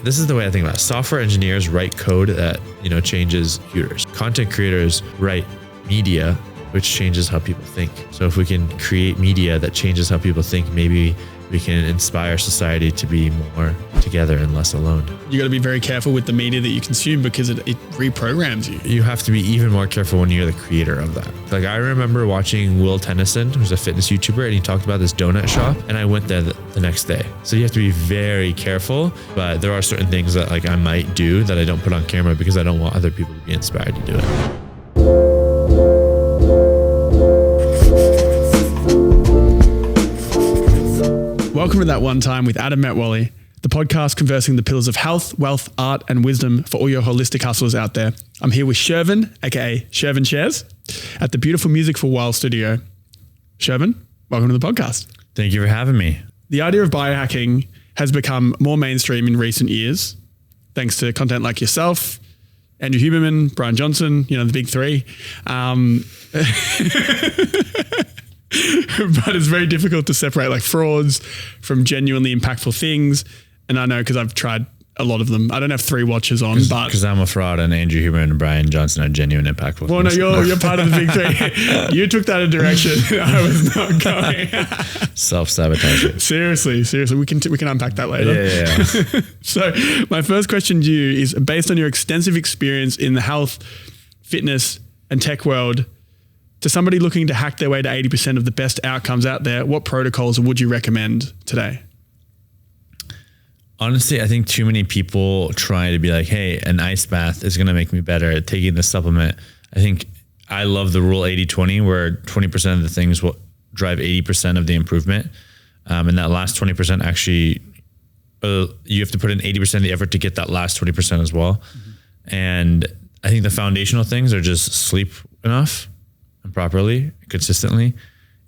this is the way I think about it. Software engineers write code that, changes computers. Content creators write media, which changes how people think. So if we can create media that changes how people think, maybe we can inspire society to be more together and less alone. You got to be very careful with the media that you consume because it reprograms you. You have to be even more careful when you're the creator of that. Like I remember watching Will Tennyson, who's a fitness YouTuber, and he talked about this donut shop, and I went there the next day. So you have to be very careful, but there are certain things that I might do that I don't put on camera because I don't want other people to be inspired to do it. Welcome to That One Time with Adam Metwally, the podcast conversing the pillars of health, wealth, art, and wisdom for all your holistic hustlers out there. I'm here with Shervin, aka Shervin Shares, at the Beautiful Music for While studio. Shervin, welcome to the podcast. Thank you for having me. The idea of biohacking has become more mainstream in recent years, thanks to content like yourself, Andrew Huberman, Brian Johnson, the big three. But it's very difficult to separate frauds from genuinely impactful things. And I know because I've tried a lot of them. I don't have 3 watches on, but because I'm a fraud and Andrew Huberman and Brian Johnson are genuine impactful. Well, things. No, you're part of the big 3. You took that a direction I was not going. Self-sabotaging. Seriously, we can unpack that later. Yeah. So my first question to you is, based on your extensive experience in the health, fitness, and tech world, to somebody looking to hack their way to 80% of the best outcomes out there, what protocols would you recommend today? Honestly, I think too many people try to be like, hey, an ice bath is going to make me better at taking this supplement. I think I love the rule 80-20, where 20% of the things will drive 80% of the improvement. And that last 20% actually, you have to put in 80% of the effort to get that last 20% as well. Mm-hmm. And I think the foundational things are just sleep enough and properly, consistently,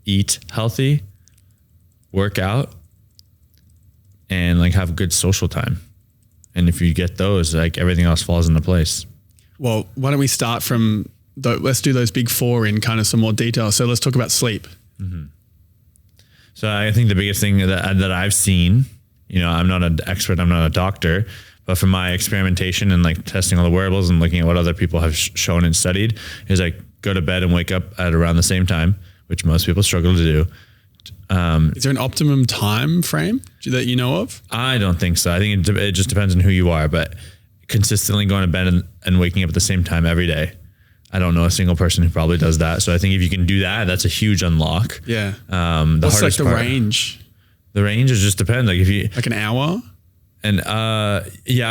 eat healthy, work out, and have good social time. And if you get those, everything else falls into place. Well, why don't we start from, let's do those big 4 in kind of some more detail. So let's talk about sleep. Mm-hmm. So I think the biggest thing that I've seen, I'm not an expert, I'm not a doctor, but from my experimentation and testing all the wearables and looking at what other people have shown and studied, is go to bed and wake up at around the same time, which most people struggle to do. Is there an optimum time frame that you know of? I don't think so. I think it just depends on who you are, but consistently going to bed and waking up at the same time every day. I don't know a single person who probably does that. So I think if you can do that, that's a huge unlock. Yeah. What's the range? The range is just depends. If you an hour? And I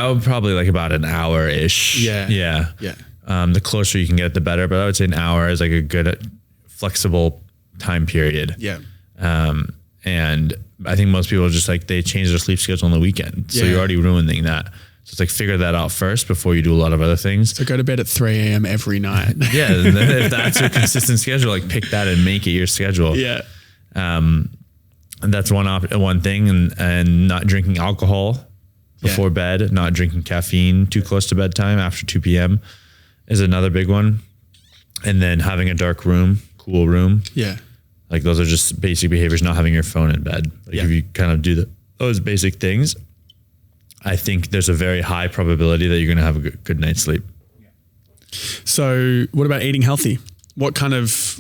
would probably about an hour-ish. Yeah. The closer you can get, the better. But I would say an hour is a good flexible time period. Yeah. And I think most people just they change their sleep schedule on the weekend. So you're already ruining that. So it's figure that out first before you do a lot of other things. So go to bed at 3 a.m. every night. Yeah. And then if that's your consistent schedule, pick that and make it your schedule. Yeah. And that's one thing. And not drinking alcohol before bed, not drinking caffeine too close to bedtime after 2 p.m. is another big one. And then having a dark room, cool room. Yeah. Those are just basic behaviors, not having your phone in bed. If you kind of do those basic things, I think there's a very high probability that you're going to have a good night's sleep. So what about eating healthy? What kind of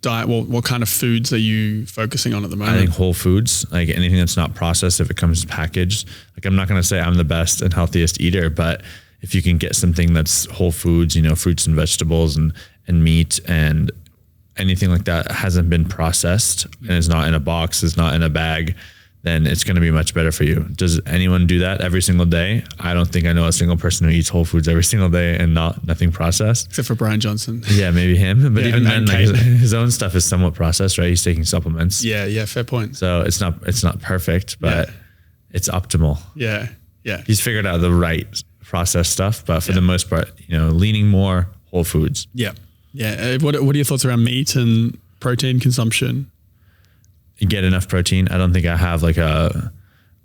diet, what kind of foods are you focusing on at the moment? I think whole foods, anything that's not processed, if it comes packaged. I'm not going to say I'm the best and healthiest eater, but if you can get something that's whole foods, fruits and vegetables and meat and anything like that hasn't been processed and is not in a box, is not in a bag, then it's going to be much better for you. Does anyone do that every single day? I don't think I know a single person who eats whole foods every single day and nothing processed. Except for Brian Johnson. Yeah, maybe him. But even then, his own stuff is somewhat processed, right? He's taking supplements. Yeah, fair point. So it's not perfect, but it's optimal. Yeah. He's figured out the right processed stuff, but for the most part, leaning more whole foods. Yeah. What are your thoughts around meat and protein consumption? You get enough protein. I don't think I have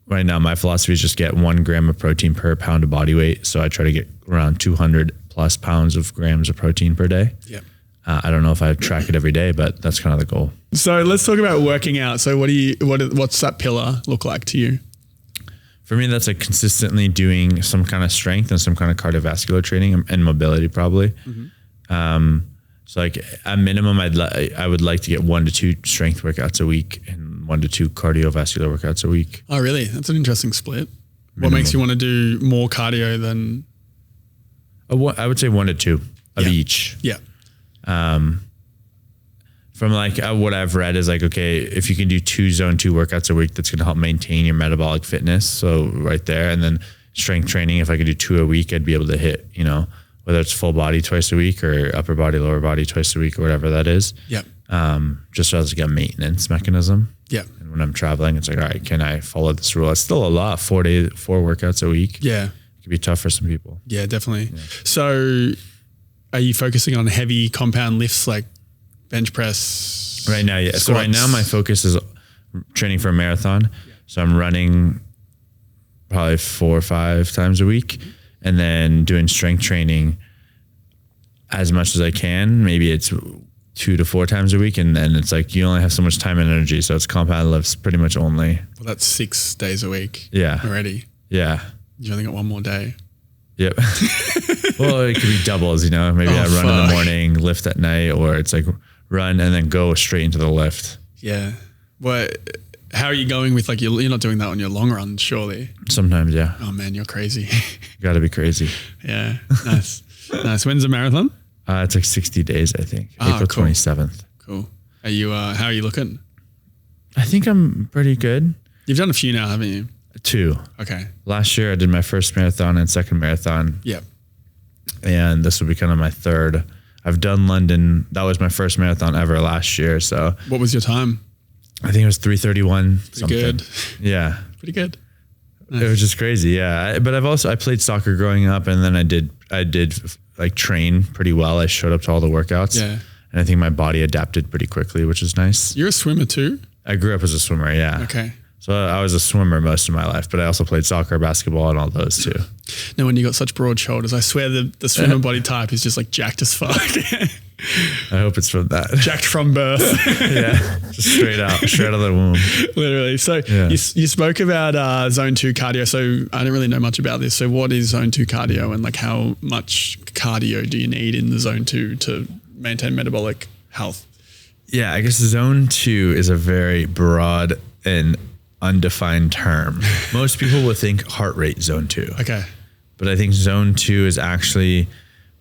right now my philosophy is just get 1 gram of protein per pound of body weight. So I try to get around 200 plus pounds of grams of protein per day. Yeah. I don't know if I track it every day, but that's kind of the goal. So let's talk about working out. So what's that pillar look like to you? for me, that's like consistently doing some kind of strength and some kind of cardiovascular training and mobility probably. So like at minimum, I would like to get 1 to 2 strength workouts a week and 1 to 2 cardiovascular workouts a week. Oh, really? That's an interesting split. What makes you want to do more cardio than? I would say 1 to 2 of each. Yeah. From like what I've read is like, okay, if you can do 2 zone 2 workouts a week, that's going to help maintain your metabolic fitness. So right there. And then strength training, if I could do 2 a week, I'd be able to hit, you know, whether it's full body twice a week or upper body, lower body twice a week or whatever that is. Yeah. Just as like a maintenance mechanism. Yeah. And when I'm traveling, it's like, all right, can I follow this rule? It's still a lot, 4 workouts a week. Yeah. It could be tough for some people. Yeah, definitely. Yeah. So are you focusing on heavy compound lifts like bench press? Right now, yeah. Squats? So right now my focus is training for a marathon. So I'm running probably 4 or 5 times a week and then doing strength training as much as I can. Maybe it's 2 to 4 times a week. And then it's like, you only have so much time and energy. So it's compound lifts pretty much only. Well, that's 6 days a week. Yeah. Already. Yeah. You only got 1 more day. Yep. Well, it could be doubles, you know, maybe I run in the morning, lift at night, or it's like run and then go straight into the lift. Yeah. Well, how are you going with like, you're not doing that on your long run, surely? Sometimes, yeah. Oh man, you're crazy. You got to be crazy. Yeah. Nice. Nice. When's the marathon? It's like 60 days, I think. April 27th. Cool. Are you, how are you looking? I think I'm pretty good. You've done a few now, haven't you? 2. Okay. Last year I did my first marathon and second marathon. Yep. And this will be kind of my third. I've done London. That was my first marathon ever last year. So what was your time? I think it was 3:31. Pretty good. Yeah. Pretty good. Nice. It was just crazy. Yeah. But I played soccer growing up and then I did like train pretty well. I showed up to all the workouts. Yeah. And I think my body adapted pretty quickly, which is nice. You're a swimmer too? I grew up as a swimmer. Yeah. Okay. So I was a swimmer most of my life, but I also played soccer, basketball, and all those too. Now, when you got such broad shoulders, I swear the swimmer body type is just like jacked as fuck. I hope it's from that. Jacked from birth. Yeah, just straight out of the womb. Literally. So you spoke about zone 2 cardio. So I don't really know much about this. So what is zone 2 cardio and like how much cardio do you need in the zone 2 to maintain metabolic health? Yeah, I guess zone 2 is a very broad and undefined term. Most people will think heart rate zone 2. Okay. But I think zone 2 is actually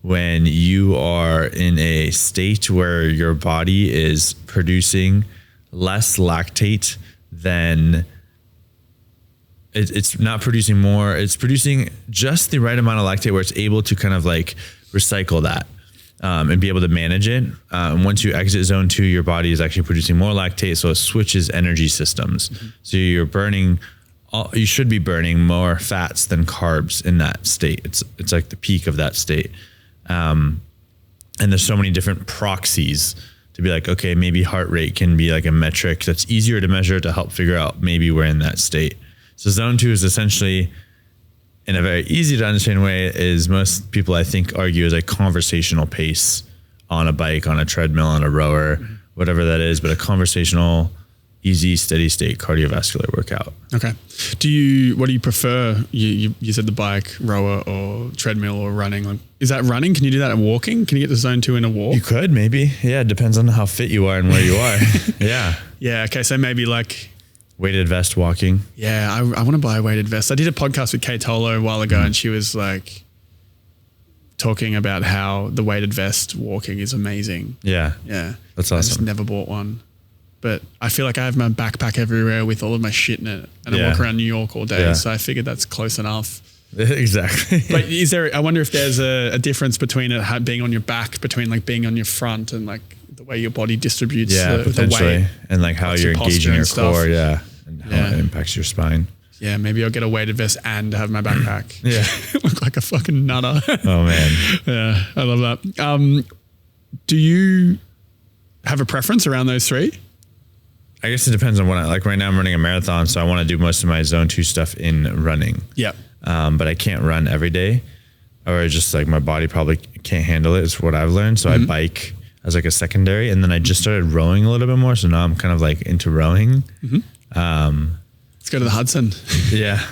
when you are in a state where your body is producing less lactate than it's not producing more. It's producing just the right amount of lactate where it's able to kind of like recycle that. And be able to manage it. And once you exit zone 2, your body is actually producing more lactate, so it switches energy systems. Mm-hmm. So you should be burning more fats than carbs in that state. It's like the peak of that state. And there's so many different proxies to be like, okay, maybe heart rate can be like a metric that's easier to measure to help figure out maybe we're in that state. So zone 2 is essentially, in a very easy to understand way, is most people I think argue is a conversational pace on a bike, on a treadmill, on a rower, whatever that is, but a conversational, easy, steady state cardiovascular workout. Okay. What do you prefer? You said the bike, rower, or treadmill, or running. Like, is that running? Can you do that at walking? Can you get to zone 2 in a walk? You could maybe. Yeah. It depends on how fit you are and where you are. Yeah. Yeah. Okay. So maybe like weighted vest walking. Yeah, I want to buy a weighted vest. I did a podcast with Kay Tolo a while ago and she was like talking about how the weighted vest walking is amazing. Yeah. Yeah. That's awesome. I just never bought one. But I feel like I have my backpack everywhere with all of my shit in it and I walk around New York all day. Yeah. So I figured that's close enough. Exactly. But I wonder if there's a difference between it being on your back, between like being on your front and like the way your body distributes the weight. And like how you're engaging your core. Yeah. And how it impacts your spine. Yeah, maybe I'll get a weighted vest and have my backpack. Yeah. Look like a fucking nutter. Oh, man. Yeah, I love that. Do you have a preference around those 3? I guess it depends on what like right now I'm running a marathon, so I want to do most of my zone 2 stuff in running. Yeah. But I can't run every day or just like my body probably can't handle it. It's what I've learned. So I bike as like a secondary and then I just started rowing a little bit more. So now I'm kind of like into rowing. Let's go to the Hudson. Yeah.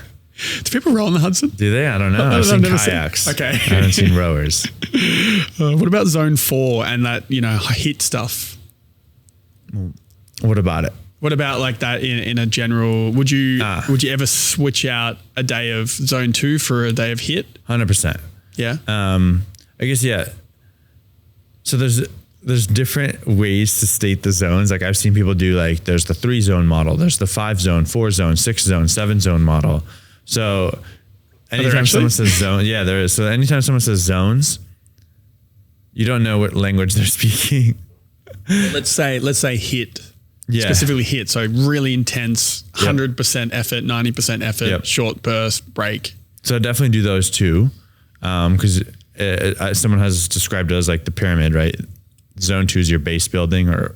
Do people row on the Hudson? Do they? I don't know. I've seen kayaks. Okay. I haven't seen rowers. What about zone 4 and that, HIIT stuff? What about it? What about like that in a general, would you ever switch out a day of zone 2 for a day of HIIT? 100%. Yeah. I guess, yeah. So there's different ways to state the zones. Like I've seen people do like, there's the 3 zone model, there's the 5 zone, 4 zone, 6 zone, 7 zone model. So anytime someone says zone, yeah, there is. So anytime someone says zones, you don't know what language they're speaking. Let's say HIIT. Yeah. Specifically HIIT. So really intense, 100% effort, 90% effort, short burst, break. So definitely do those too. Because someone has described it as like the pyramid, right? Zone 2 is your base building or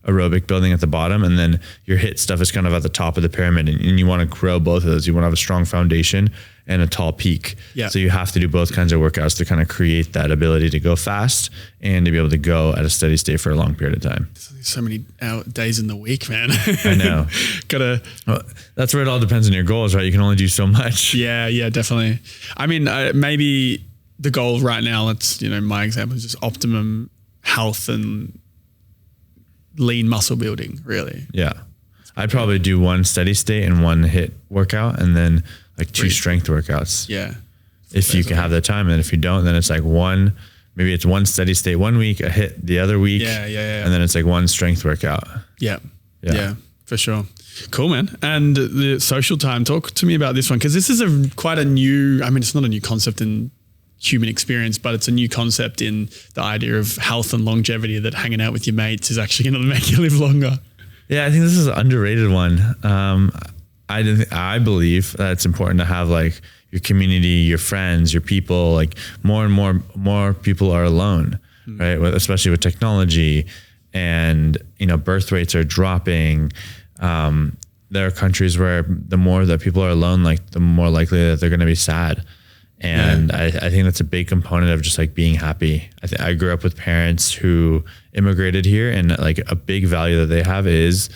aerobic building at the bottom. And then your HIIT stuff is kind of at the top of the pyramid. And you want to grow both of those. You want to have a strong foundation and a tall peak. Yeah. So you have to do both kinds of workouts to kind of create that ability to go fast and to be able to go at a steady state for a long period of time. So many days in the week, man. I know. Well, that's where it all depends on your goals, right? You can only do so much. Yeah, definitely. I mean, maybe the goal right now, my example is just optimum health and lean muscle building, really. Yeah. I'd probably do 1 steady state and 1 HIIT workout and then like 2 strength workouts. Yeah. If you can have the time. And if you don't, then it's like maybe it's 1 steady state 1 week, a HIIT the other week. Yeah. And then it's like 1 strength workout. Yeah, for sure. Cool, man. And the social time, talk to me about this one. Cause this is quite a new, it's not a new concept in human experience, but it's a new concept in the idea of health and longevity, that hanging out with your mates is actually going to make you live longer. Yeah, I think this is an underrated one. I believe that it's important to have like your community, your friends, your people. Like more and more people are alone, right? Especially with technology, and birth rates are dropping. There are countries where the more that people are alone, like the more likely that they're going to be sad. And I think that's a big component of just like being happy. I grew up with parents who immigrated here, and like a big value that they have is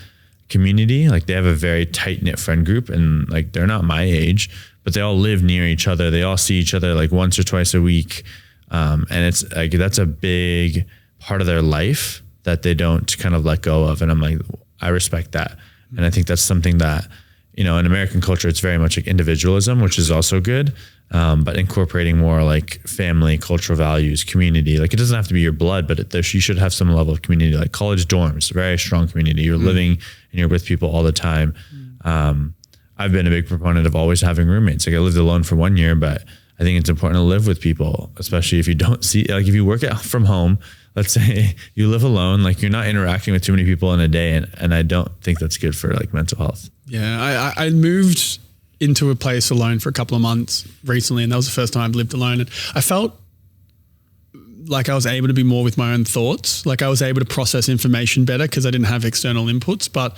community. Like they have a very tight knit friend group, and like they're not my age, but they all live near each other. They all see each other like once or twice a week. And it's like, that's a big part of their life that they don't kind of let go of. And I'm like, I respect that. And I think that's something that, in American culture, it's very much like individualism, which is also good. But incorporating more like family, cultural values, community. Like it doesn't have to be your blood, but you should have some level of community. Like college dorms, very strong community. You're living and you're with people all the time. I've been a big proponent of always having roommates. Like I lived alone for 1 year, but I think it's important to live with people, especially if you don't if you work out from home. Let's say you live alone, like you're not interacting with too many people in a day, and I don't think that's good for like mental health. Yeah, I moved into a place alone for a couple of months recently, and that was the first time I've lived alone, and I felt like I was able to be more with my own thoughts. Like I was able to process information better because I didn't have external inputs, but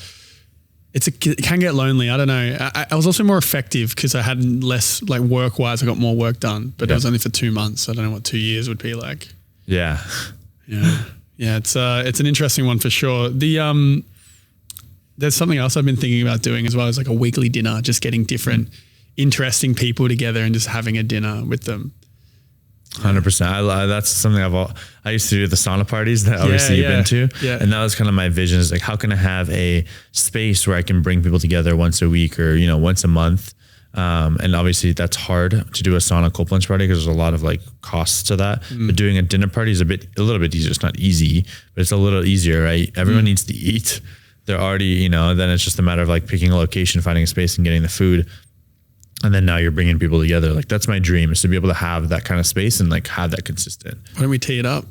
it can get lonely. I don't know. I was also more effective because I had less, like work-wise, I got more work done, but it was only for 2 months. I don't know what 2 years would be like. Yeah. Yeah. It's an interesting one for sure. There's something else I've been thinking about doing as well, as like a weekly dinner, just getting different interesting people together and just having a dinner with them. 100%. That's something I used to do the sauna parties that obviously you've been to. Yeah. And that was kind of my vision, is like, how can I have a space where I can bring people together once a week or, once a month? And obviously that's hard to do a sauna cold plunge party because there's a lot of like costs to that. But doing a dinner party is a little bit easier. It's not easy, but it's a little easier, right? Everyone needs to eat. They're already, then it's just a matter of like picking a location, finding a space and getting the food. And then now you're bringing people together. Like that's my dream, is to be able to have that kind of space and like have that consistent. Why don't we tee it up?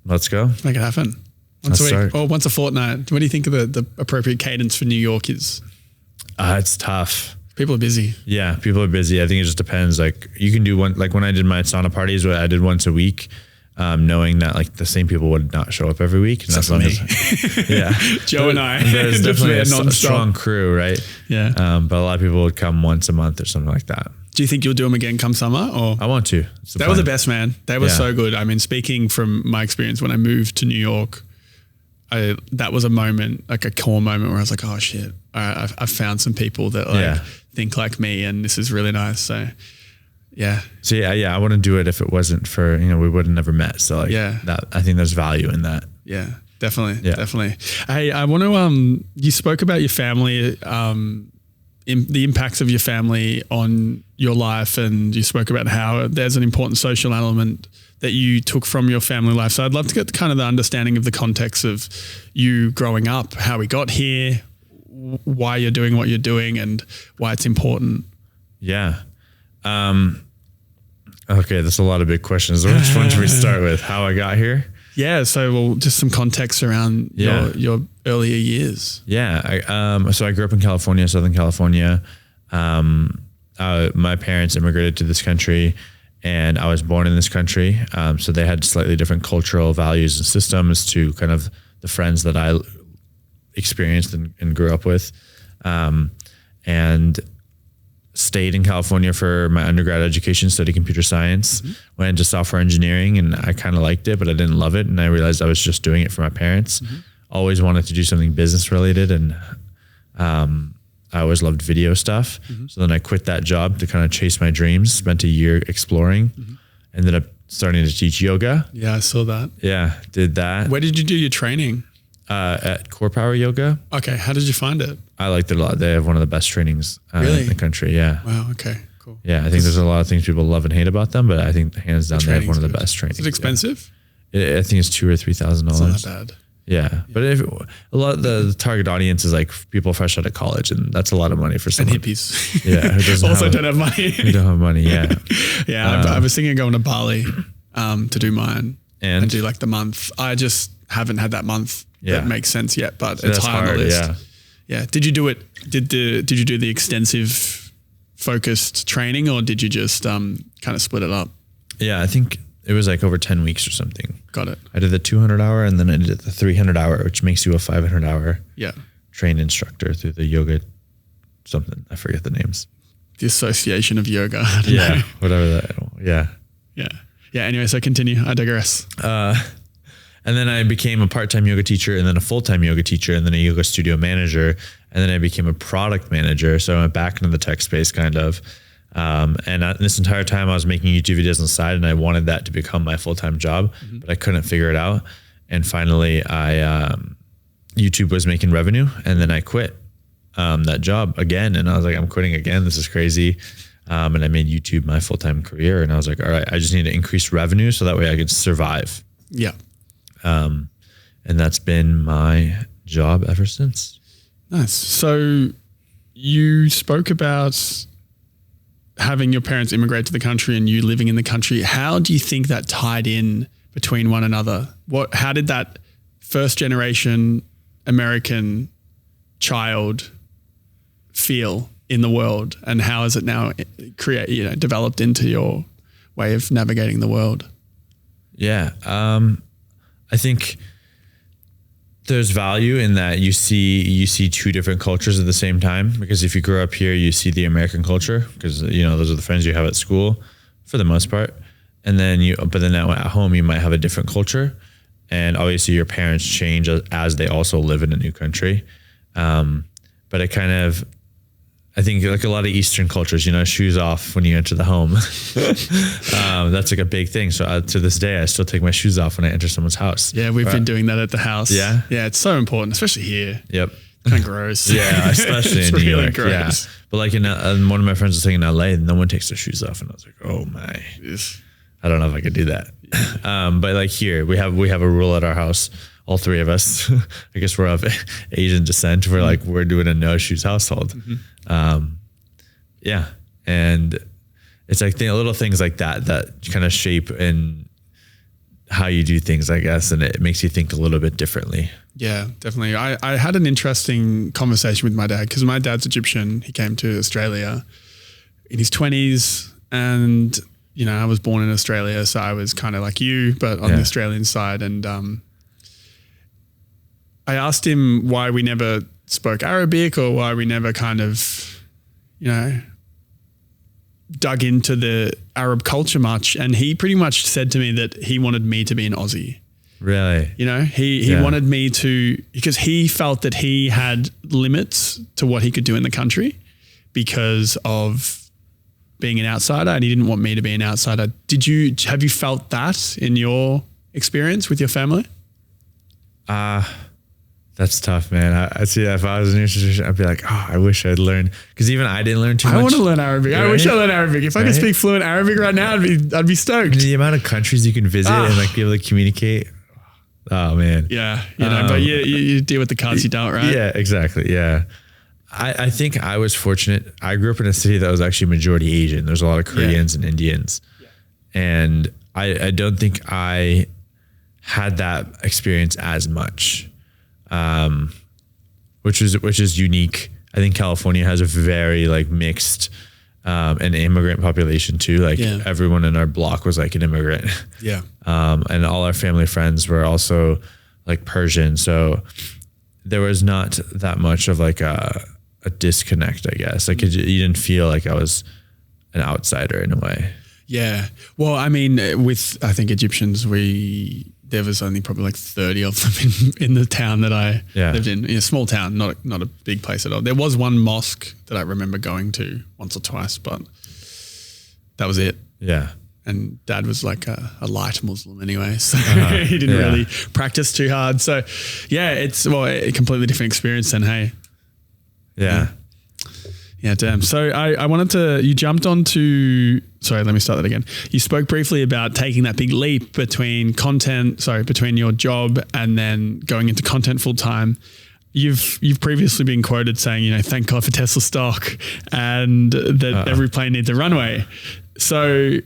Let's go. Make it happen. Once a week or once a fortnight. What do you think of the appropriate cadence for New York is? It's tough. People are busy. Yeah, people are busy. I think it just depends. Like you can do one, like when I did my sauna parties, I did once a week, knowing that like the same people would not show up every week. And that's me. Yeah. Joe and I. There's definitely a strong crew, right? Yeah. But a lot of people would come once a month or something like that. Do you think you'll do them again come summer? Or I want to. That was the best, man. They were so good. I mean, speaking from my experience when I moved to New York, that was a moment, like a core moment where I was like, oh shit, I've found some people that like think like me, and this is really nice. So yeah. So yeah, I wouldn't do it if it wasn't for, we would have never met. So like that, I think there's value in that. Yeah, definitely. Hey, I want to, you spoke about your family, the impacts of your family on your life, and you spoke about how there's an important social element that you took from your family life. So I'd love to get kind of the understanding of the context of you growing up, how we got here, why you're doing what you're doing, and why it's important. Yeah. Okay, there's a lot of big questions. Which one should we start with? How I got here? Yeah, so just some context around your earlier years. Yeah, so I grew up in California, Southern California. My parents immigrated to this country, and I was born in this country. So they had slightly different cultural values and systems to kind of the friends that I experienced and grew up with. And stayed in California for my undergrad education, studied computer science, went into software engineering, and I kind of liked it, but I didn't love it. And I realized I was just doing it for my parents. Always wanted to do something business related. And I always loved video stuff. So then I quit that job to kind of chase my dreams, spent a year exploring, ended up starting to teach yoga. Yeah, I saw that. Yeah, did that. Where did you do your training? At Core Power Yoga. Okay, how did you find it? I liked it a lot. They have one of the best trainings in the country. Yeah. Wow. Okay. Cool. Yeah, I think there's a lot of things people love and hate about them, but I think hands down they have one of the best trainings. Is it expensive? I think it's $2,000 or $3,000. It's not bad. Yeah, but a lot of the target audience is like people fresh out of college, and that's a lot a lot of money for someone. And hippies. Yeah, who doesn't also don't have money. Who don't have money. Yeah. Yeah, I was thinking of going to Bali to do mine and do like the month. I just haven't had that month that makes sense yet, but it's high on the list. Yeah. Did you do it? Did you do the extensive focused training, or did you just kind of split it up? Yeah, I think it was like over 10 weeks or something. Got it. I did the 200 hour, and then I did the 300 hour, which makes you a 500 hour trained instructor through the yoga something. I forget the names. The Association of Yoga. Yeah, whatever that. Yeah. Anyway, so continue. I digress. And then I became a part-time yoga teacher, and then a full-time yoga teacher, and then a yoga studio manager. And then I became a product manager. So I went back into the tech space kind of. And this entire time I was making YouTube videos on the side, and I wanted that to become my full-time job, but I couldn't figure it out. And finally YouTube was making revenue, and then I quit that job again. And I was like, I'm quitting again. This is crazy. And I made YouTube my full-time career. And I was like, all right, I just need to increase revenue so that way I can survive. Yeah. And that's been my job ever since. Nice. So you spoke about having your parents immigrate to the country and you living in the country. How do you think that tied in between one another? How did that first generation American child feel in the world, and how has it now developed into your way of navigating the world? Yeah. I think there's value in that you see two different cultures at the same time, because if you grow up here, you see the American culture because, those are the friends you have at school for the most part. And then but then now at home, you might have a different culture, and obviously your parents change as they also live in a new country. But I think like a lot of Eastern cultures, shoes off when you enter the home. That's like a big thing. So to this day, I still take my shoes off when I enter someone's house. Yeah, we've been doing that at the house. Yeah? Yeah, it's so important, especially here. Yep. Kind of gross. Yeah, especially in New really York. Gross. Yeah. But like one of my friends was saying in LA, no one takes their shoes off. And I was like, oh my, I don't know if I could do that. But like here, we have a rule at our house. All three of us, I guess we're of Asian descent. We're doing a no shoes household. Yeah. And it's like little things like that kind of shape in how you do things, I guess. And it makes you think a little bit differently. Yeah, definitely. I had an interesting conversation with my dad because my dad's Egyptian. He came to Australia in his 20s, and, I was born in Australia. So I was kind of like you, but on the Australian side. And, I asked him why we never spoke Arabic, or why we never kind of, dug into the Arab culture much. And he pretty much said to me that he wanted me to be an Aussie. Really? You know, he wanted me to, because he felt that he had limits to what he could do in the country because of being an outsider, and he didn't want me to be an outsider. Have you felt that in your experience with your family? That's tough, man. I see that if I was in your situation, I'd be like, oh, I wish I'd learned, because even I didn't learn too much. I want to learn Arabic. Right? I wish I learned Arabic. If I could speak fluent Arabic right now, I'd be stoked. The amount of countries you can visit and like be able to communicate. Oh man. Yeah. But you deal with the cards you dealt, right? Yeah, exactly. Yeah. I think I was fortunate. I grew up in a city that was actually majority Asian. There's a lot of Koreans and Indians. Yeah. And I don't think I had that experience as much, which is unique. I think California has a very like mixed an immigrant population too. Like everyone in our block was like an immigrant. Yeah. And all our family friends were also like Persian. So there was not that much of like a disconnect, I guess. Like you didn't feel like I was an outsider in a way. Yeah. Well, I mean, with, I think Egyptians, there was only probably like 30 of them in the town that I lived in a small town, not a big place at all. There was one mosque that I remember going to once or twice, but that was it. Yeah. And Dad was like a light Muslim anyway, so he didn't really practice too hard. So yeah, it's a completely different experience then, hey. Yeah. Yeah, damn. So I wanted to, you jumped onto, sorry, let me start that again. You spoke briefly about taking that big leap between your job and then going into content full time. You've previously been quoted saying, you know, thank God for Tesla stock and that every plane needs a runway. So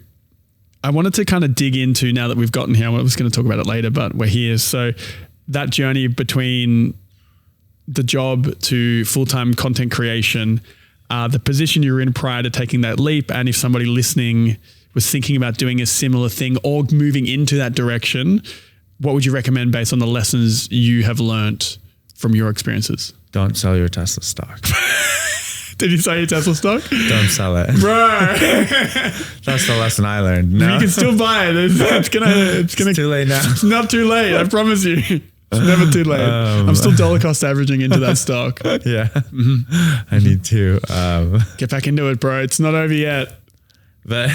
I wanted to kind of dig into, now that we've gotten here, I was going to talk about it later, but we're here. So that journey between the job to full-time content creation, the position you were in prior to taking that leap, and if somebody listening was thinking about doing a similar thing or moving into that direction, what would you recommend based on the lessons you have learnt from your experiences? Don't sell your Tesla stock. Did you say your Tesla stock? Don't sell it. Bro. That's the lesson I learned. No. You can still buy it. It's too late now. It's not too late. I promise you. It's never too late. I'm still dollar cost averaging into that stock. Yeah. Mm-hmm. I need to. Get back into it, bro. It's not over yet. But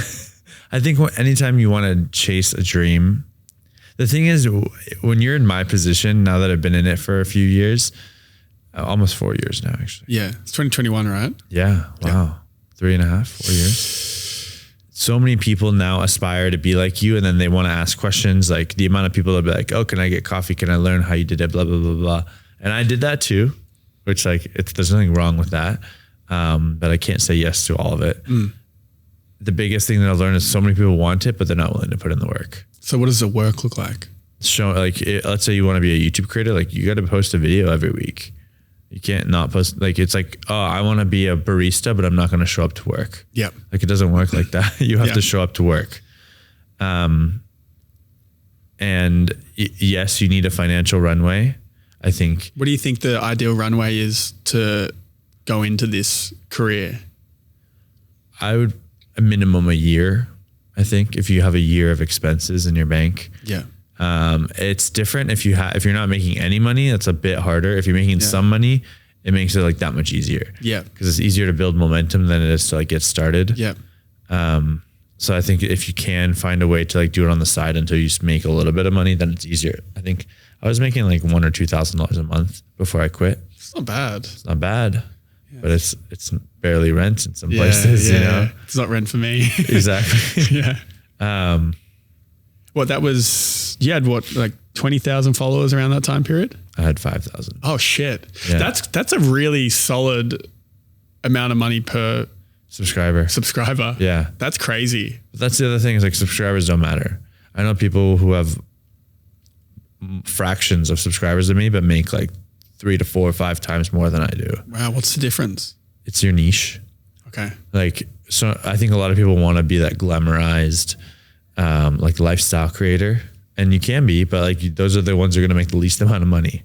I think anytime you want to chase a dream, the thing is, when you're in my position, now that I've been in it for a few years, almost 4 years now, actually. Yeah. It's 2021, right? Yeah. Wow. 3.5, 4 years. So many people now aspire to be like you, and then they want to ask questions. Like the amount of people that be like, oh, can I get coffee? Can I learn how you did it? Blah, blah, blah, blah. And I did that too, which like, there's nothing wrong with that. But I can't say yes to all of it. The biggest thing that I've learned is so many people want it, but they're not willing to put in the work. So what does the work look like? Let's say you want to be a YouTube creator, like you got to post a video every week. You can't not post, like, it's like, oh, I want to be a barista, but I'm not going to show up to work. Yeah. Like it doesn't work like that. You have to show up to work. And yes, you need a financial runway, I think. What do you think the ideal runway is to go into this career? I would, a minimum a year, I think, if you have a year of expenses in your bank. Yeah. It's different if you're not making any money. That's a bit harder. If you're making some money, it makes it like that much easier. Yeah. Because it's easier to build momentum than it is to like get started. Yeah. So I think if you can find a way to like do it on the side until you make a little bit of money, then it's easier. I think I was making like $1,000 or $2,000 a month before I quit. It's not bad. It's not bad, but it's barely rent in some places, you know. It's not rent for me. Exactly. Yeah. What that was, you had what, like 20,000 followers around that time period? I had 5,000. Oh shit. Yeah. That's a really solid amount of money per subscriber. Yeah. That's crazy. But that's the other thing, is like subscribers don't matter. I know people who have fractions of subscribers of me, but make like 3 to 4 or 5 times more than I do. Wow. What's the difference? It's your niche. Okay. Like, so I think a lot of people want to be that glamorized, like lifestyle creator, and you can be, but like those are the ones who are going to make the least amount of money.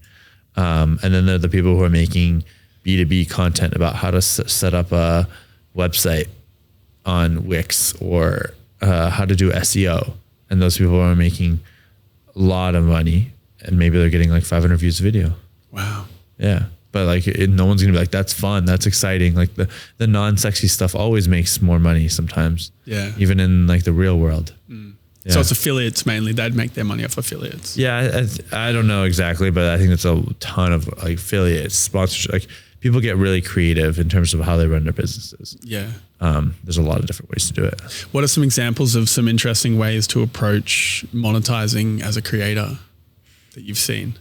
And then they're the people who are making B2B content about how to set up a website on Wix or how to do SEO. And those people are making a lot of money, and maybe they're getting like 500 views a video. Wow. Yeah. But like no one's gonna be like, that's fun, that's exciting. Like the non-sexy stuff always makes more money sometimes. Yeah. Even in like the real world. Yeah. So it's affiliates mainly. They'd make their money off affiliates. Yeah. I don't know exactly, but I think that's a ton of like affiliates, sponsorship. Like people get really creative in terms of how they run their businesses. Yeah. There's a lot of different ways to do it. What are some examples of some interesting ways to approach monetizing as a creator that you've seen?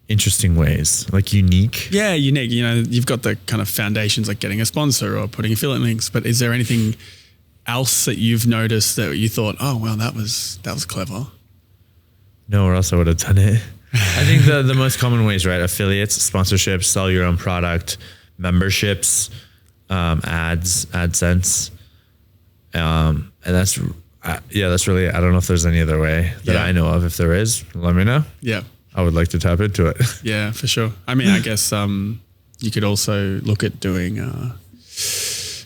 Interesting ways, like unique. Yeah, unique. You know, you've got the kind of foundations like getting a sponsor or putting affiliate links, but is there anything else that you've noticed that you thought, oh, well, that was clever? No, or else I would have done it. I think the most common ways, right? Affiliates, sponsorships, sell your own product, memberships, ads, AdSense. And that's really, I don't know if there's any other way that I know of. If there is, let me know. Yeah. I would like to tap into it. Yeah, for sure. I mean, I guess you could also look at doing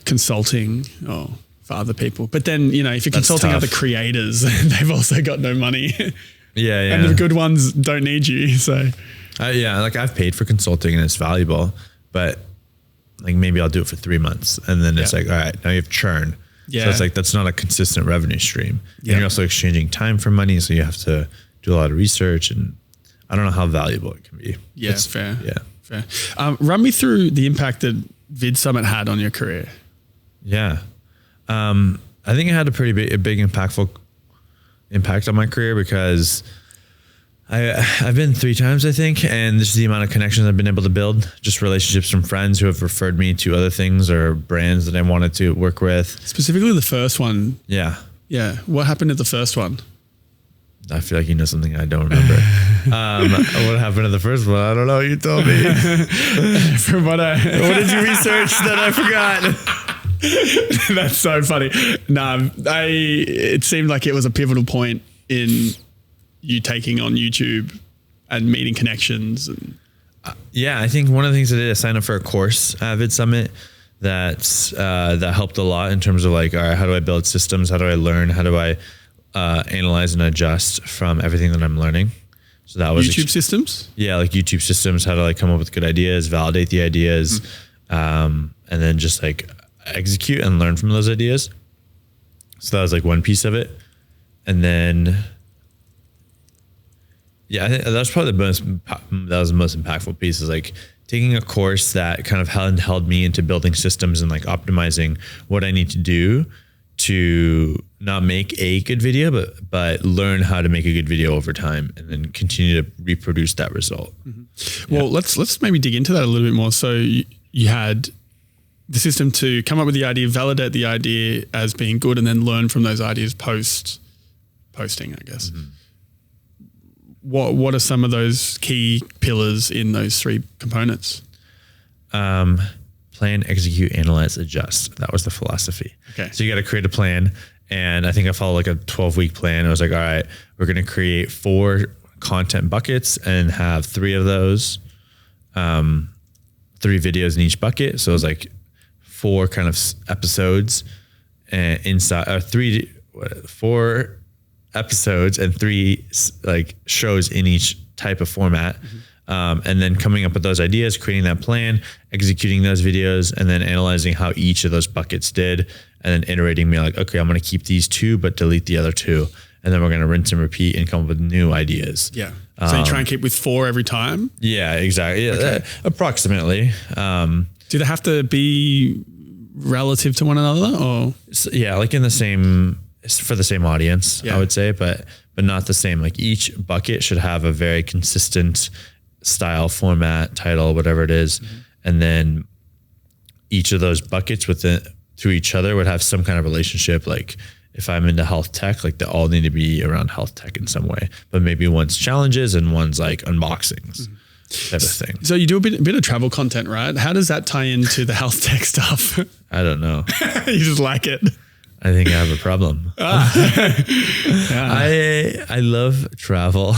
consulting for other people. But then, you know, if you're consulting other creators, they've also got no money. Yeah. And the good ones don't need you. So like I've paid for consulting and it's valuable, but like maybe I'll do it for 3 months and then it's like, all right, now you have churn. Yeah. So it's like, that's not a consistent revenue stream. Yeah. And you're also exchanging time for money. So you have to do a lot of research, and I don't know how valuable it can be. Yeah, it's fair. Yeah. Fair. Run me through the impact that Vid Summit had on your career. Yeah. I think it had a pretty big impactful impact on my career because I've been 3 times, I think, and just the amount of connections I've been able to build, just relationships from friends who have referred me to other things or brands that I wanted to work with. Specifically the first one. Yeah. Yeah. What happened at the first one? I feel like you know something I don't remember. What happened to the first one? I don't know. You told me. From what did you research that I forgot? That's so funny. It seemed like it was a pivotal point in you taking on YouTube and meeting connections. And I think one of the things I did is sign up for a course at Vid Summit that helped a lot in terms of like, all right, how do I build systems? How do I learn? How do I analyze and adjust from everything that I'm learning? So that was YouTube systems? Yeah, like YouTube systems, how to like come up with good ideas, validate the ideas, and then just like execute and learn from those ideas. So that was like one piece of it. And then, I think that was probably the most impactful piece, is like taking a course that kind of held me into building systems and like optimizing what I need to do to not make a good video, but learn how to make a good video over time and then continue to reproduce that result. Mm-hmm. Well, let's maybe dig into that a little bit more. So you had the system to come up with the idea, validate the idea as being good, and then learn from those ideas posting, I guess. Mm-hmm. What are some of those key pillars in those 3 components? Plan, execute, analyze, adjust. That was the philosophy. Okay. So you got to create a plan. And I think I followed like a 12-week plan. I was like, all right, we're going to create 4 content buckets and have 3 of those, 3 videos in each bucket. So it was like 4 kind of episodes and inside, or 4 episodes and 3 like shows in each type of format. Mm-hmm. And then coming up with those ideas, creating that plan, executing those videos, and then analyzing how each of those buckets did, and then iterating me like, okay, I'm going to keep these 2, but delete the other 2. And then we're going to rinse and repeat and come up with new ideas. Yeah. So you try and keep with 4 every time? Yeah, exactly. Yeah, okay. Approximately. Do they have to be relative to one another, or? Yeah, like in the same, for the same audience, I would say, but not the same. Like each bucket should have a very consistent style, format, title, whatever it is. Mm-hmm. And then each of those buckets to each other would have some kind of relationship. Like if I'm into health tech, like they all need to be around health tech in some way, but maybe one's challenges and one's like unboxings. Type of thing. So you do a bit of travel content, right? How does that tie into the health tech stuff? I don't know. You just like it. I think I have a problem. I love travel.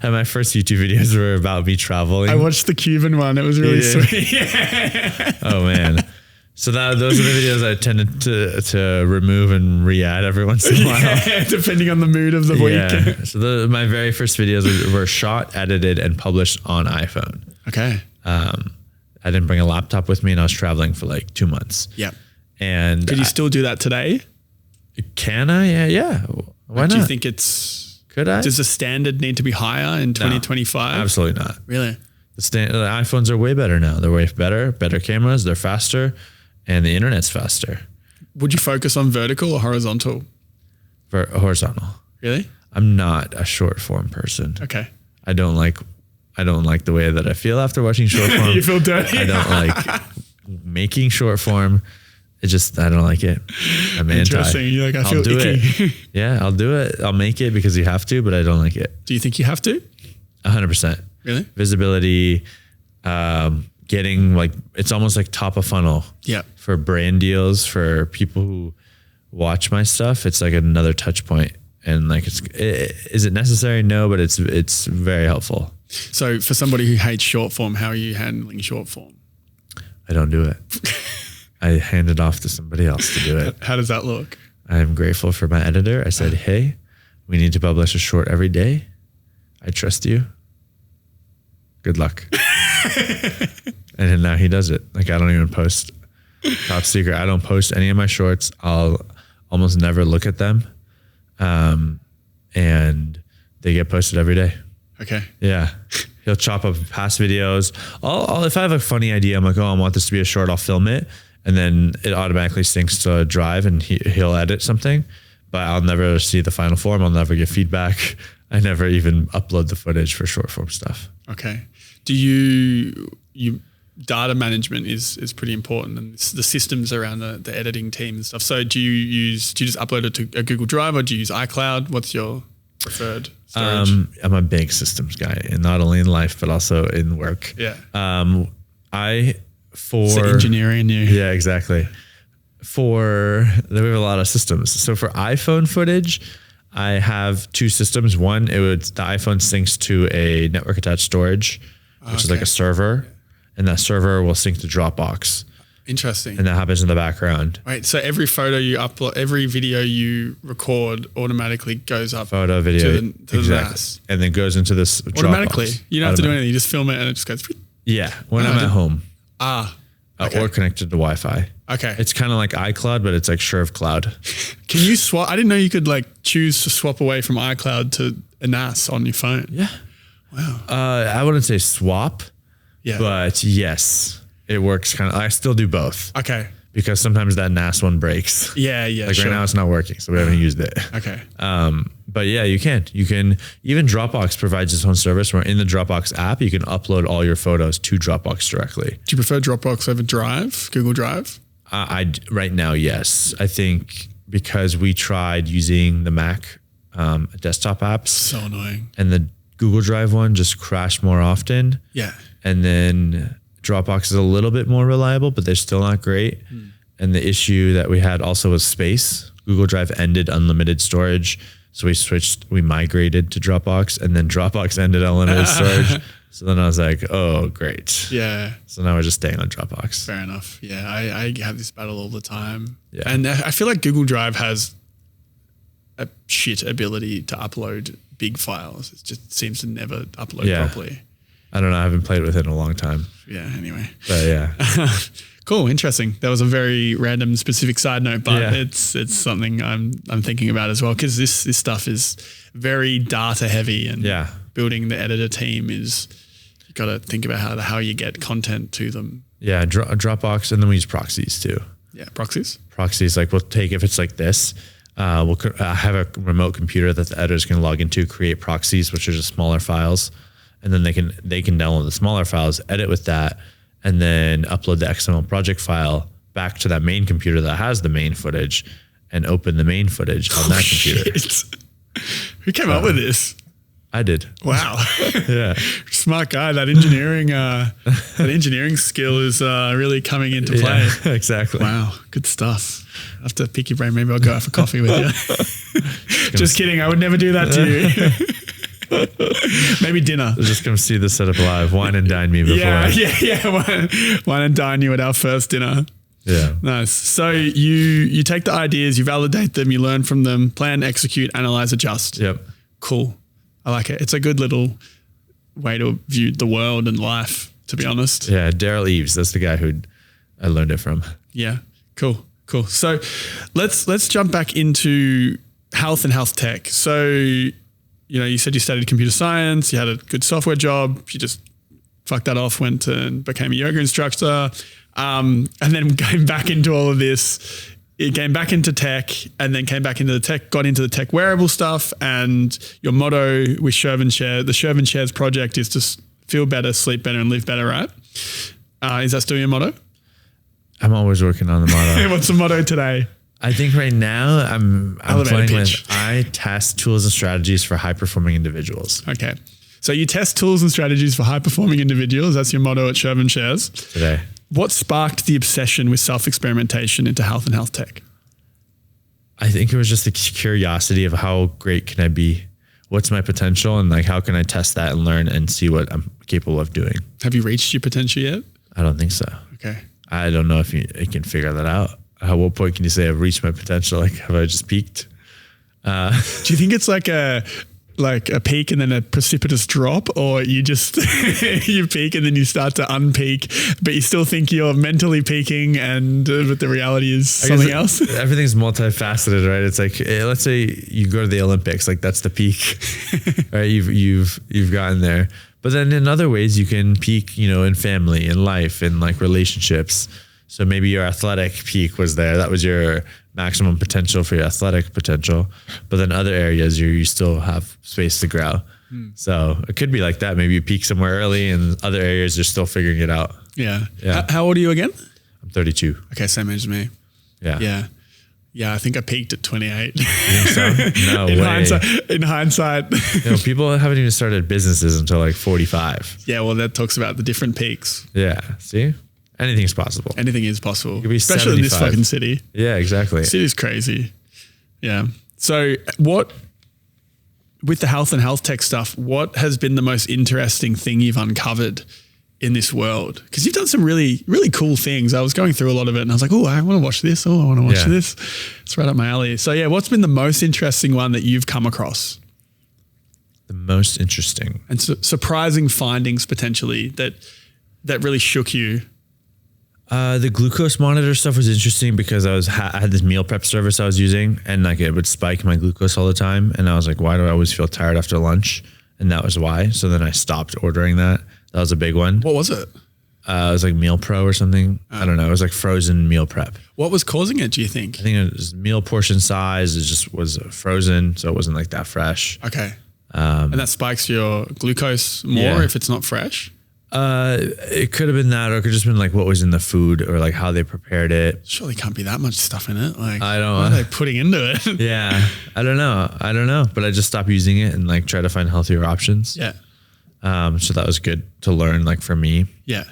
And my first YouTube videos were about me traveling. I watched the Cuban one. It was really sweet. Oh man. So those are the videos I tended to remove and re-add every once in a while. Yeah, depending on the mood of the week. Yeah. So my very first videos were shot, edited, and published on iPhone. Okay. I didn't bring a laptop with me, and I was traveling for like 2 months. Yeah. And could you still do that today? Can I? Yeah. Why not? Do you think it's... Could I? Does the standard need to be higher in 2025? Absolutely not. Really? The iPhones are way better now. They're way better cameras. They're faster, and the internet's faster. Would you focus on vertical or horizontal? Horizontal. Really? I'm not a short form person. Okay. I don't like the way that I feel after watching short form. You feel dirty. I don't like making short form. I don't like it. I'm Interesting. You're like, I feel do icky. it. Yeah, I'll do it. I'll make it because you have to, but I don't like it. Do you think you have to? 100%. Really? Visibility, getting like, it's almost like top of funnel. Yeah. For brand deals, for people who watch my stuff, it's like another touch point. And like, is it necessary? No, but it's very helpful. So for somebody who hates short form, how are you handling short form? I don't do it. I hand it off to somebody else to do it. How does that look? I'm grateful for my editor. I said, hey, we need to publish a short every day. I trust you. Good luck. And now he does it. Like, I don't even post. Top secret. I don't post any of my shorts. I'll almost never look at them. And they get posted every day. Okay. Yeah. He'll chop up past videos. If I have a funny idea, I'm like, oh, I want this to be a short, I'll film it. And then it automatically syncs to a drive and he'll edit something, but I'll never see the final form. I'll never get feedback. I never even upload the footage for short form stuff. Okay. Do you data management is pretty important, and the systems around the editing team and stuff. So do you just upload it to a Google Drive, or do you use iCloud? What's your preferred storage? I'm a big systems guy, and not only in life, but also in work. Yeah. It's the engineering in you. Yeah, exactly. We have a lot of systems. So for iPhone footage, I have two systems. One, the iPhone syncs to a network attached storage, which is like a server, and that server will sync to Dropbox. Interesting. And that happens in the background. Right. So every photo you upload, every video you record automatically goes up. Photo, video, to the NAS. And then goes into this automatically. Dropbox. You don't have to do anything. You just film it and it just goes. Yeah. When I'm at home. Okay. Or connected to Wi-Fi. Okay. It's kind of like iCloud, but it's like Sherv Cloud. Can you swap? I didn't know you could like choose to swap away from iCloud to a NAS on your phone. Yeah. Wow. I wouldn't say swap. Yeah. But yes, it works kind of. I still do both. Okay. Because sometimes that NAS one breaks. Yeah. Like right now it's not working, so we haven't used it. Okay. But yeah, you can. Even Dropbox provides its own service where in the Dropbox app, you can upload all your photos to Dropbox directly. Do you prefer Dropbox over Drive, Google Drive? Right now, yes. I think because we tried using the Mac desktop apps. So annoying. And the Google Drive one just crashed more often. Yeah. And then Dropbox is a little bit more reliable, but they're still not great. And the issue that we had also was space. Google Drive ended unlimited storage. So we migrated to Dropbox, and then Dropbox ended unlimited storage. So then I was like, oh, great. Yeah. So now we're just staying on Dropbox. Fair enough. Yeah. I have this battle all the time. Yeah. And I feel like Google Drive has a shit ability to upload big files. It just seems to never upload properly. I don't know. I haven't played with it in a long time. Yeah. Anyway. But yeah. Cool. Interesting. That was a very random specific side note, but it's something I'm thinking about as well, because this stuff is very data heavy, and building the editor team is, you got to think about how you get content to them. Yeah. Dropbox, and then we use proxies too. Yeah. Proxies. Like we'll take, if it's like this, we'll have a remote computer that the editors can log into, create proxies, which are just smaller files. And then they can download the smaller files, edit with that, and then upload the XML project file back to that main computer that has the main footage, and open the main footage on that computer. Who came up with this? I did. Wow. Yeah. Smart guy. That engineering skill is really coming into play. Yeah, exactly. Wow. Good stuff. I have to pick your brain. Maybe I'll go out for coffee with you. Just kidding. I would never do that to you. Maybe dinner. Just come see the setup live. Wine and dine me before. Yeah. Wine and dine you at our first dinner. Yeah. Nice. So you take the ideas, you validate them, you learn from them, plan, execute, analyze, adjust. Yep. Cool. I like it. It's a good little way to view the world and life, to be honest. Yeah. Daryl Eves. That's the guy who I learned it from. Yeah. Cool. So let's jump back into health and health tech. So, you said you studied computer science, you had a good software job, you just fucked that off, went and became a yoga instructor, and then came back into all of this. You came back into tech and then came back into the tech, got into the tech wearable stuff. And your motto with Shervin Shares, the Shervin Shares project is to feel better, sleep better, and live better, right? Is that still your motto? I'm always working on the motto. What's the motto today? I think right now I'm Elevator playing pitch. with, I test tools and strategies for high performing individuals Okay. So you test tools and strategies for high performing individuals. That's your motto at Shervin Shares. today. What sparked the obsession with self-experimentation into health and health tech? I think it was just the curiosity of how great can I be? What's my potential? And like, how can I test that and learn and see what I'm capable of doing? Have you reached your potential yet? I don't think so. Okay. I don't know if you can figure that out. At what point can you say I've reached my potential? Like, have I just peaked? Do you think it's like a peak and then a precipitous drop, or you just you peak and then you start to unpeak, but you still think you're mentally peaking, and but the reality is something else? Everything's multifaceted, right? It's like, let's say you go to the Olympics, like that's the peak, right? You've gotten there, but then in other ways you can peak, in family, in life, in like relationships. So maybe your athletic peak was there. That was your maximum potential for your athletic potential. But then other areas, you still have space to grow. So it could be like that. Maybe you peak somewhere early and other areas you're still figuring it out. Yeah. Yeah. How old are you again? I'm 32. Okay, same age as me. Yeah. Yeah, I think I peaked at 28. You think so? No way. In hindsight. People haven't even started businesses until like 45. Yeah, well, that talks about the different peaks. Yeah. See? Anything's possible. Anything is possible. Be especially in this 75. fucking city. Yeah, exactly. The city's crazy. Yeah. So with the health and health tech stuff, what has been the most interesting thing you've uncovered in this world? Because you've done some really, really cool things. I was going through a lot of it and I was like, oh, I want to watch this. Oh, I want to watch this. It's right up my alley. So yeah, what's been the most interesting one that you've come across? The most interesting. And surprising findings potentially that really shook you. The glucose monitor stuff was interesting because I had this meal prep service I was using, and like it would spike my glucose all the time. And I was like, why do I always feel tired after lunch? And that was why. So then I stopped ordering that. That was a big one. What was it? It was like Meal Pro or something. I don't know. It was like frozen meal prep. What was causing it, do you think? I think it was meal portion size. It just was frozen. So it wasn't like that fresh. Okay. And that spikes your glucose more if it's not fresh? It could have been that, or it could just been like what was in the food or like how they prepared it. Surely can't be that much stuff in it. Like, I don't know. What are they putting into it? Yeah. I don't know. But I just stopped using it and like try to find healthier options. Yeah. So that was good to learn, like for me. Yeah.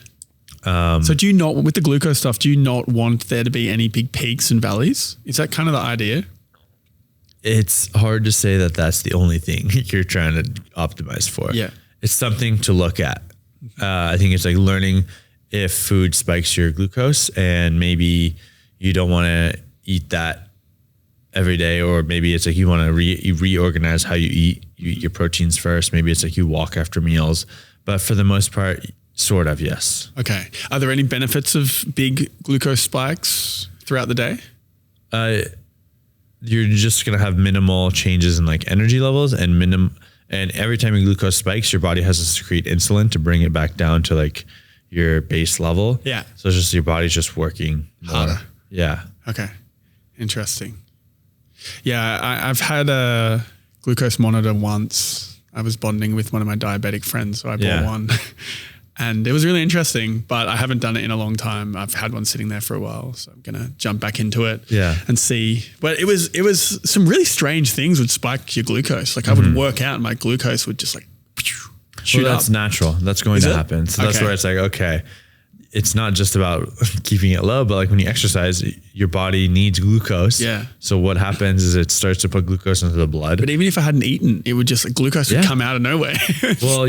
So do you not, with the glucose stuff, do you not want there to be any big peaks and valleys? Is that kind of the idea? It's hard to say that that's the only thing you're trying to optimize for. Yeah. It's something to look at. I think it's like learning if food spikes your glucose and maybe you don't want to eat that every day, or maybe it's like you want to reorganize how you eat. You eat your proteins first. Maybe it's like you walk after meals, but for the most part, sort of, yes. Okay. Are there any benefits of big glucose spikes throughout the day? You're just going to have minimal changes in like energy levels and every time your glucose spikes, your body has to secrete insulin to bring it back down to like your base level. Yeah. So it's just your body's just working harder. Yeah. Okay. Interesting. Yeah. I've had a glucose monitor once. I was bonding with one of my diabetic friends, so I bought one. And it was really interesting, but I haven't done it in a long time. I've had one sitting there for a while, so I'm going to jump back into it and see. But it was some really strange things would spike your glucose. Like I would work out and my glucose would just like shoot up. That's natural. That's going to happen. So that's where it's like, okay, it's not just about keeping it low, but like when you exercise, your body needs glucose. Yeah. So what happens is it starts to put glucose into the blood. But even if I hadn't eaten, it would just, glucose would come out of nowhere. Well,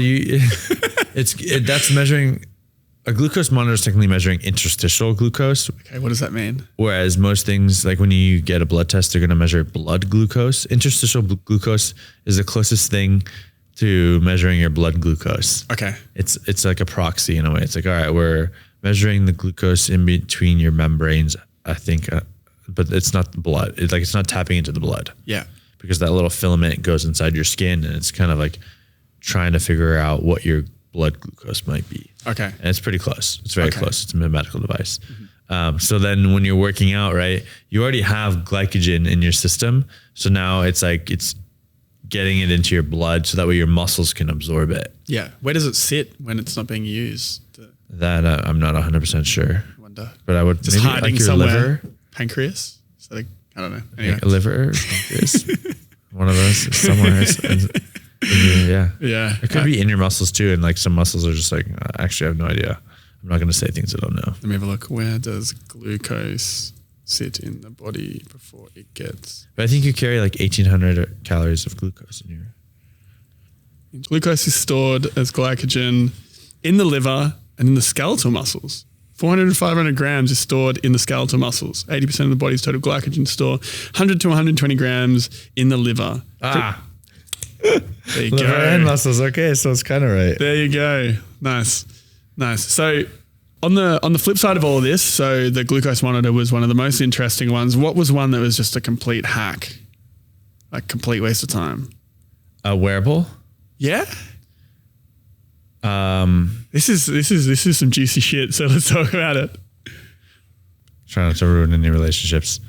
that's measuring a glucose monitor is technically measuring interstitial glucose. Okay, what does that mean? Whereas most things, like when you get a blood test, they're going to measure blood glucose. Interstitial glucose is the closest thing to measuring your blood glucose. Okay. It's like a proxy in a way. It's like, all right, we're measuring the glucose in between your membranes, I think, but it's not blood. It's not tapping into the blood. Yeah. Because that little filament goes inside your skin and it's kind of like trying to figure out what your blood glucose might be. Okay. And it's pretty close. It's very close. It's a medical device. Mm-hmm. So then when you're working out, right, you already have glycogen in your system. So now it's getting it into your blood so that way your muscles can absorb it. Yeah. Where does it sit when it's not being used? That I'm not 100% sure. I wonder. But I would just maybe hiding like your somewhere. liver. Pancreas? So I don't know. Anyway. A liver, pancreas, one of those somewhere. Yeah. Yeah. It could be in your muscles too. And like some muscles are just like, actually, I have no idea. I'm not going to say things I don't know. Let me have a look. Where does glucose sit in the body before it gets? But I think you carry like 1,800 calories of glucose in your. Glucose is stored as glycogen in the liver and in the skeletal muscles. 400 to 500 grams is stored in the skeletal muscles. 80% of the body's total glycogen store. 100 to 120 grams in the liver. There you go. Liver and muscles. Okay, so it's kind of right. There you go. Nice. So on the flip side of all of this, so the glucose monitor was one of the most interesting ones. What was one that was just a complete hack? Like complete waste of time? A wearable? Yeah. This is some juicy shit. So let's talk about it. Try not to ruin any relationships.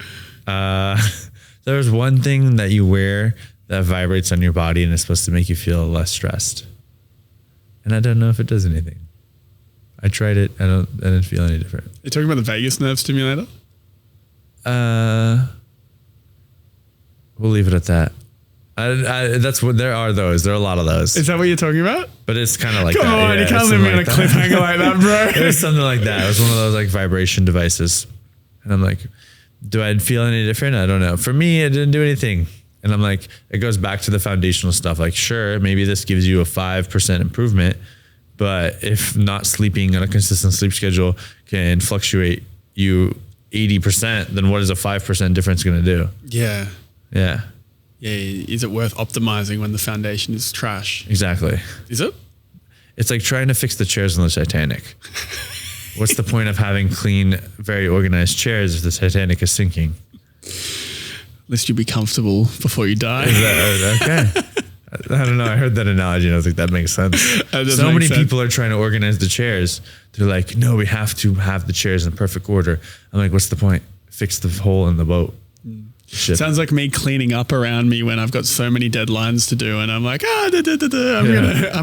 There's one thing that you wear that vibrates on your body and is supposed to make you feel less stressed. And I don't know if it does anything. I tried it. I didn't feel any different. You're talking about the vagus nerve stimulator? We'll leave it at that. That's what there are those. There are a lot of those. Is that what you're talking about? But it's kind of like Come that. on, you can't leave me on a cliffhanger like that, bro. It was something like that. It was one of those like vibration devices. And I'm like, do I feel any different? I don't know. For me, it didn't do anything. And I'm like, it goes back to the foundational stuff. Like, sure, maybe this gives you a 5% improvement, but if not sleeping on a consistent sleep schedule can fluctuate you 80%, then what is a 5% difference going to do? Yeah. Yeah. Yeah. Is it worth optimizing when the foundation is trash? Exactly. Is it? It's like trying to fix the chairs on the Titanic. What's the point of having clean, very organized chairs if the Titanic is sinking? At least you'll be comfortable before you die. Is that okay? I don't know. I heard that analogy and I was like, that makes sense. So many people are trying to organize the chairs. They're like, no, we have to have the chairs in perfect order. I'm like, what's the point? Fix the hole in the boat. Shit. Sounds like me cleaning up around me when I've got so many deadlines to do, and I'm like, I'm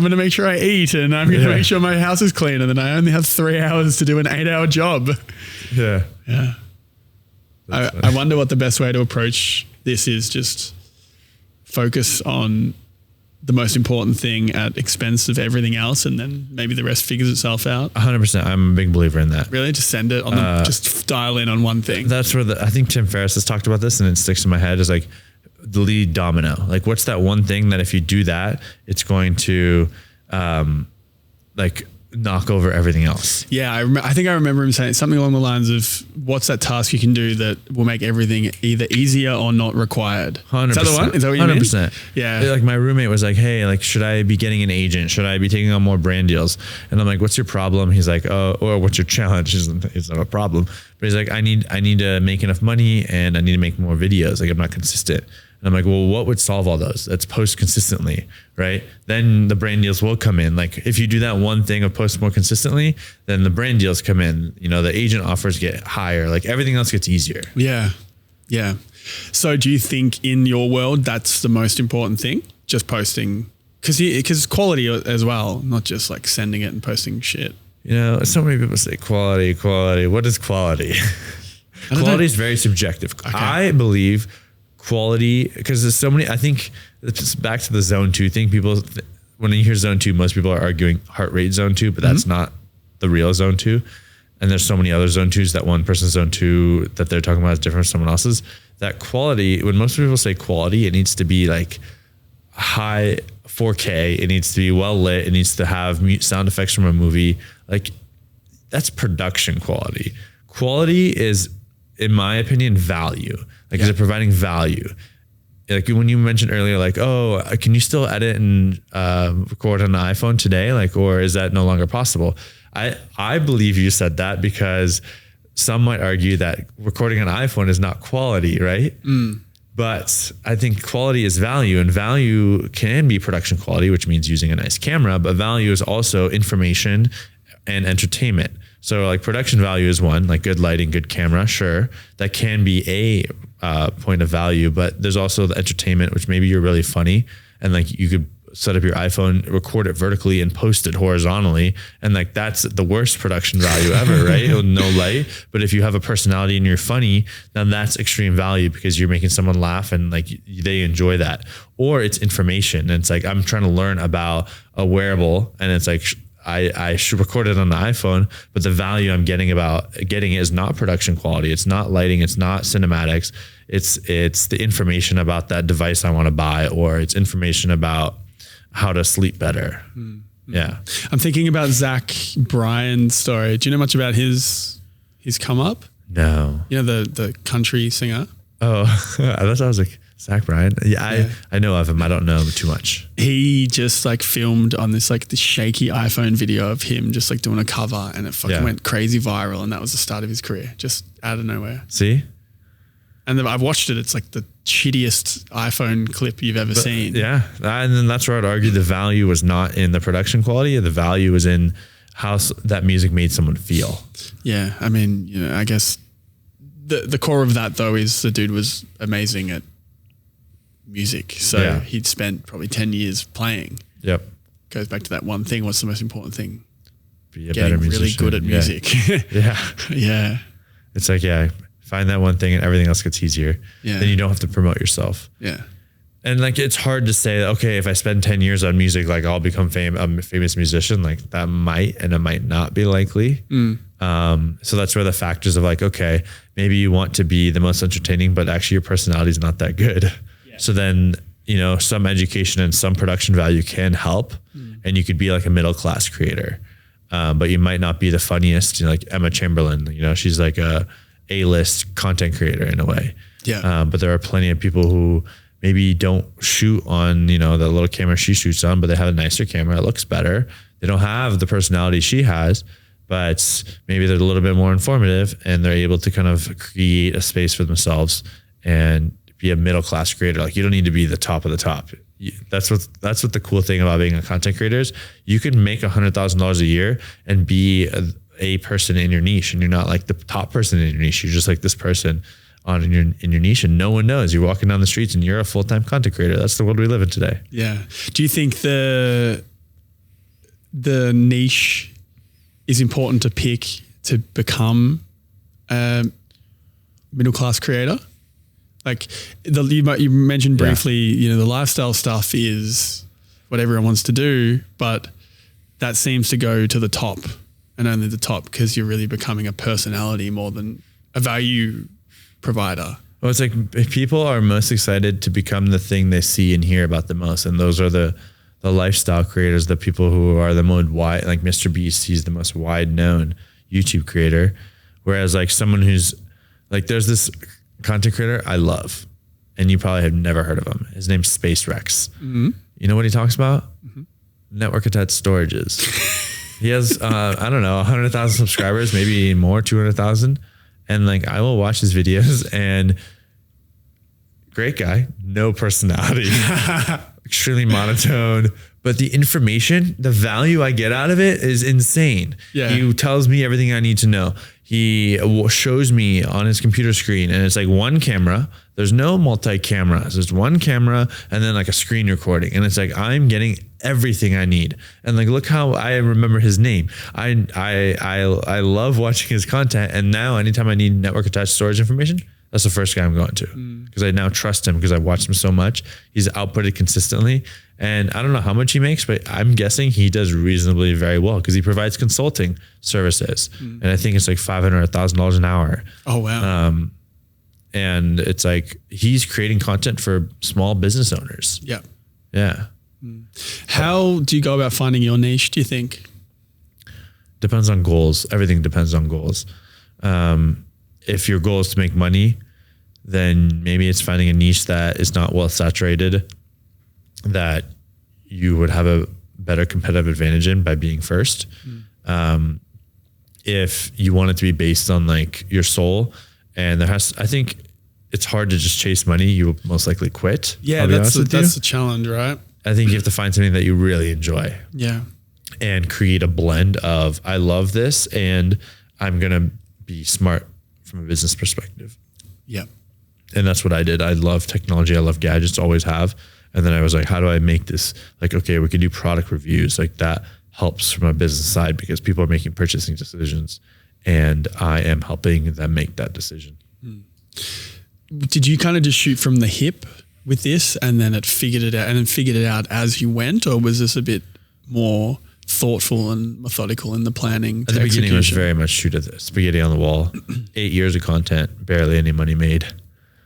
gonna make sure I eat, and I'm gonna make sure my house is clean, and then I only have 3 hours to do an 8-hour job. Yeah. I wonder what the best way to approach this is. Just focus on the most important thing at expense of everything else, and then maybe the rest figures itself out. 100%. I'm a big believer in that. Really? Just send it on just dial in on one thing. That's where I think Tim Ferriss has talked about this and it sticks in my head is like the lead domino. Like what's that one thing that if you do that, it's going to like knock over everything else. Yeah, I think I remember him saying something along the lines of, what's that task you can do that will make everything either easier or not required? 100%. Is that the one? Is that what you 100%. mean? Yeah. Like my roommate was like, hey, like, should I be getting an agent? Should I be taking on more brand deals? And I'm like, what's your problem? He's like, oh, or what's your challenge? It's not a problem. But he's like, I need to make enough money and I need to make more videos. Like I'm not consistent. And I'm like, well, what would solve all those? That's post consistently, right? Then the brand deals will come in. Like if you do that one thing of post more consistently, then the brand deals come in, you know, the agent offers get higher, like everything else gets easier. Yeah. Yeah. So do you think in your world, that's the most important thing? Just posting, because quality as well, not just like sending it and posting shit. You know, so many people say quality. What is quality? Quality is very subjective. Okay. I believe quality, because there's so many, I think it's back to the zone 2 thing. People, when you hear zone 2, most people are arguing heart rate zone 2, but that's not the real zone 2. And there's so many other zone 2s that one person's zone 2 that they're talking about is different from someone else's. That quality, when most people say quality, it needs to be like high 4K. It needs to be well lit. It needs to have sound effects from a movie. Like that's production quality. Quality is, in my opinion, value. Like, is it providing value? Like when you mentioned earlier, like, oh, can you still edit and record on an iPhone today? Like, or is that no longer possible? I believe you said that because some might argue that recording on an iPhone is not quality, right? But I think quality is value, and value can be production quality, which means using a nice camera, but value is also information and entertainment. So like production value is one, like good lighting, good camera, sure. That can be a point of value, but there's also the entertainment, which maybe you're really funny and like you could set up your iPhone, record it vertically and post it horizontally. And like, that's the worst production value ever, right? No light. But if you have a personality and you're funny, then that's extreme value because you're making someone laugh and like they enjoy that. Or it's information. And it's like, I'm trying to learn about a wearable and it's like, I should record it on the iPhone, but the value I'm getting is not production quality. It's not lighting. It's not cinematics. It's the information about that device I want to buy, or it's information about how to sleep better. Yeah. I'm thinking about Zach Bryan's story. Do you know much about his come up? No. You know, the country singer? Oh, I thought I was like, Zach Bryan. Yeah. I know of him. I don't know him too much. He just like filmed on this shaky iPhone video of him just like doing a cover, and it fucking went crazy viral. And that was the start of his career, just out of nowhere. See? And then I've watched it. It's like the shittiest iPhone clip you've ever seen. Yeah. And then that's where I'd argue the value was not in the production quality. The value was in how that music made someone feel. Yeah. I mean, you know, I guess the core of that though is the dude was amazing at music. So he'd spent probably 10 years playing. Yep. Goes back to that one thing. What's the most important thing? Be a better musician. Really good at music. Yeah. It's like, find that one thing and everything else gets easier. Yeah. Then you don't have to promote yourself. Yeah. And like, it's hard to say, okay, if I spend 10 years on music, like I'll become a famous musician. Like that might, and it might not be likely. So that's where the factors of like, okay, maybe you want to be the most entertaining, but actually your personality is not that good. Yeah. So then, you know, some education and some production value can help, and you could be like a middle-class creator. But you might not be the funniest, you know, like Emma Chamberlain, you know, she's like A-list content creator in a way. Yeah. But there are plenty of people who maybe don't shoot on, you know, the little camera she shoots on, but they have a nicer camera. It looks better. They don't have the personality she has, but maybe they're a little bit more informative and they're able to kind of create a space for themselves and be a middle-class creator. Like you don't need to be the top of the top. That's what the cool thing about being a content creator is. You can make $100,000 a year and be a person in your niche, and you're not like the top person in your niche. You're just like this person in your niche, and no one knows. You're walking down the streets and you're a full-time content creator. That's the world we live in today. Yeah. Do you think the niche is important to pick to become a middle-class creator? Like you mentioned briefly, you know, the lifestyle stuff is what everyone wants to do, but that seems to go to the top and only the top because you're really becoming a personality more than a value provider. Well, it's like people are most excited to become the thing they see and hear about the most. And those are the lifestyle creators, the people who are the most wide, like Mr. Beast, he's the most wide known YouTube creator. Whereas like someone who's like, there's this content creator I love, and you probably have never heard of him. His name's Space Rex. You know what he talks about? Network attached storages. He has, I don't know, 100,000 subscribers, maybe more, 200,000. And like, I will watch his videos, and great guy, no personality, extremely monotone, but the information, the value I get out of it is insane. Yeah. He tells me everything I need to know. He shows me on his computer screen, and it's like one camera. There's no multi-cameras. There's one camera and then like a screen recording. And it's like, I'm getting everything I need. And like, look how I remember his name. I love watching his content. And now anytime I need network attached storage information, that's the first guy I'm going to, because I now trust him because I've watched him so much. He's outputted consistently. And I don't know how much he makes, but I'm guessing he does reasonably very well because he provides consulting services. And I think it's like $500 or $1,000 an hour. Oh, wow. And it's like, he's creating content for small business owners. Yeah. Yeah. How do you go about finding your niche, do you think? Depends on goals. Everything depends on goals. If your goal is to make money, then maybe it's finding a niche that is not well saturated, that you would have a better competitive advantage in by being first. If you want it to be based on like your soul, and I think it's hard to just chase money. You will most likely quit. Yeah, that's the challenge, right? I think you have to find something that you really enjoy. Yeah. And create a blend of, I love this and I'm going to be smart from a business perspective. Yeah. And that's what I did. I love technology. I love gadgets, always have. And then I was like, how do I make this like, okay, we can do product reviews. Like that helps from a business side because people are making purchasing decisions and I am helping them make that decision. Did you kind of just shoot from the hip with this and then figured it out as you went, or was this a bit more thoughtful and methodical in the planning? At the beginning, it was very much shoot at the spaghetti on the wall. 8 years of content, barely any money made.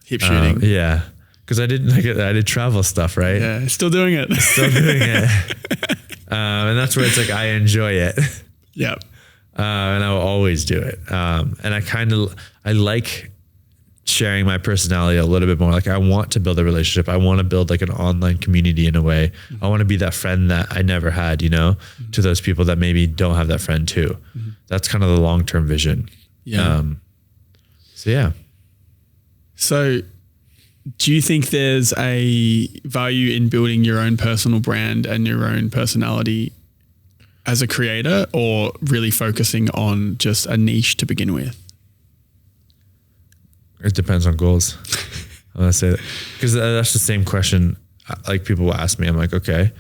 Hip shooting. Yeah. Because I did travel stuff, right? Yeah, still doing it. And that's where it's like, I enjoy it. Yeah. And I will always do it. And I like sharing my personality a little bit more. Like I want to build a relationship. I want to build like an online community in a way. I want to be that friend that I never had, to those people that maybe don't have that friend too. That's kind of the long-term vision. Yeah. So do you think there's a value in building your own personal brand and your own personality as a creator, or really focusing on just a niche to begin with? It depends on goals. I'm gonna say that because that's the same question. Like people will ask me, I'm like, okay,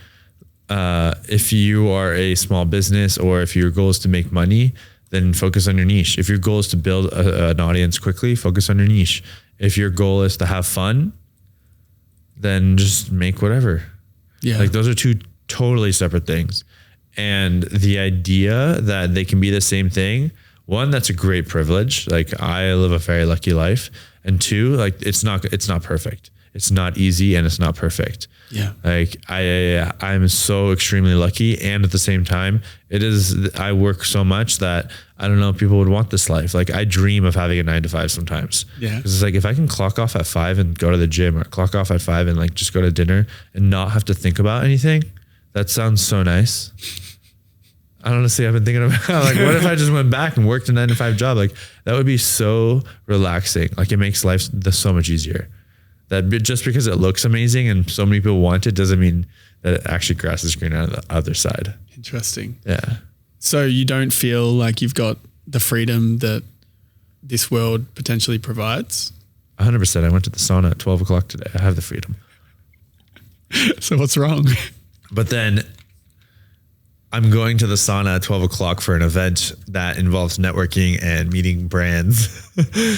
if you are a small business or if your goal is to make money, then focus on your niche. If your goal is to build an audience quickly, focus on your niche. If your goal is to have fun, then just make whatever. Yeah. Like those are two totally separate things. And the idea that they can be the same thing, one, that's a great privilege. Like I live a very lucky life. And two, like it's not perfect. It's not easy and it's not perfect. Yeah. Like I'm so extremely lucky. And at the same time, I work so much that I don't know if people would want this life. Like I dream of having a 9 to 5 sometimes. Yeah. Cause it's like, if I can clock off at 5 and go to the gym, or clock off at 5 and like just go to dinner and not have to think about anything, that sounds so nice. Honestly, I've been thinking about like, what if I just went back and worked a 9 to 5 job? Like that would be so relaxing. Like it makes life so much easier. That just because it looks amazing and so many people want it doesn't mean that it actually grass is greener on the other side. Interesting. Yeah. So you don't feel like you've got the freedom that this world potentially provides? 100%. I went to the sauna at 12 o'clock today. I have the freedom. So what's wrong? But then I'm going to the sauna at 12 o'clock for an event that involves networking and meeting brands.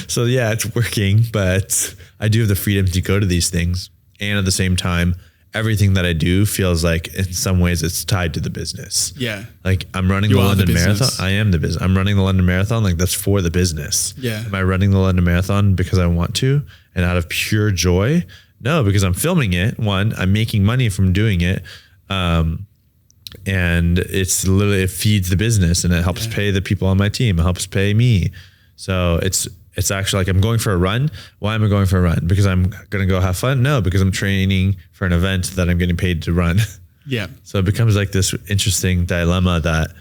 So yeah, it's working, but I do have the freedom to go to these things. And at the same time, everything that I do feels like in some ways it's tied to the business. Yeah. Like I'm running the London Marathon. I am the business. I'm running the London Marathon. Like that's for the business. Yeah. Am I running the London Marathon because I want to and out of pure joy? No, because I'm filming it. One, I'm making money from doing it. And it's literally, it feeds the business and it helps pay the people on my team. It helps pay me. So it's actually like I'm going for a run. Why am I going for a run? Because I'm going to go have fun? No, because I'm training for an event that I'm getting paid to run. Yeah. So it becomes like this interesting dilemma that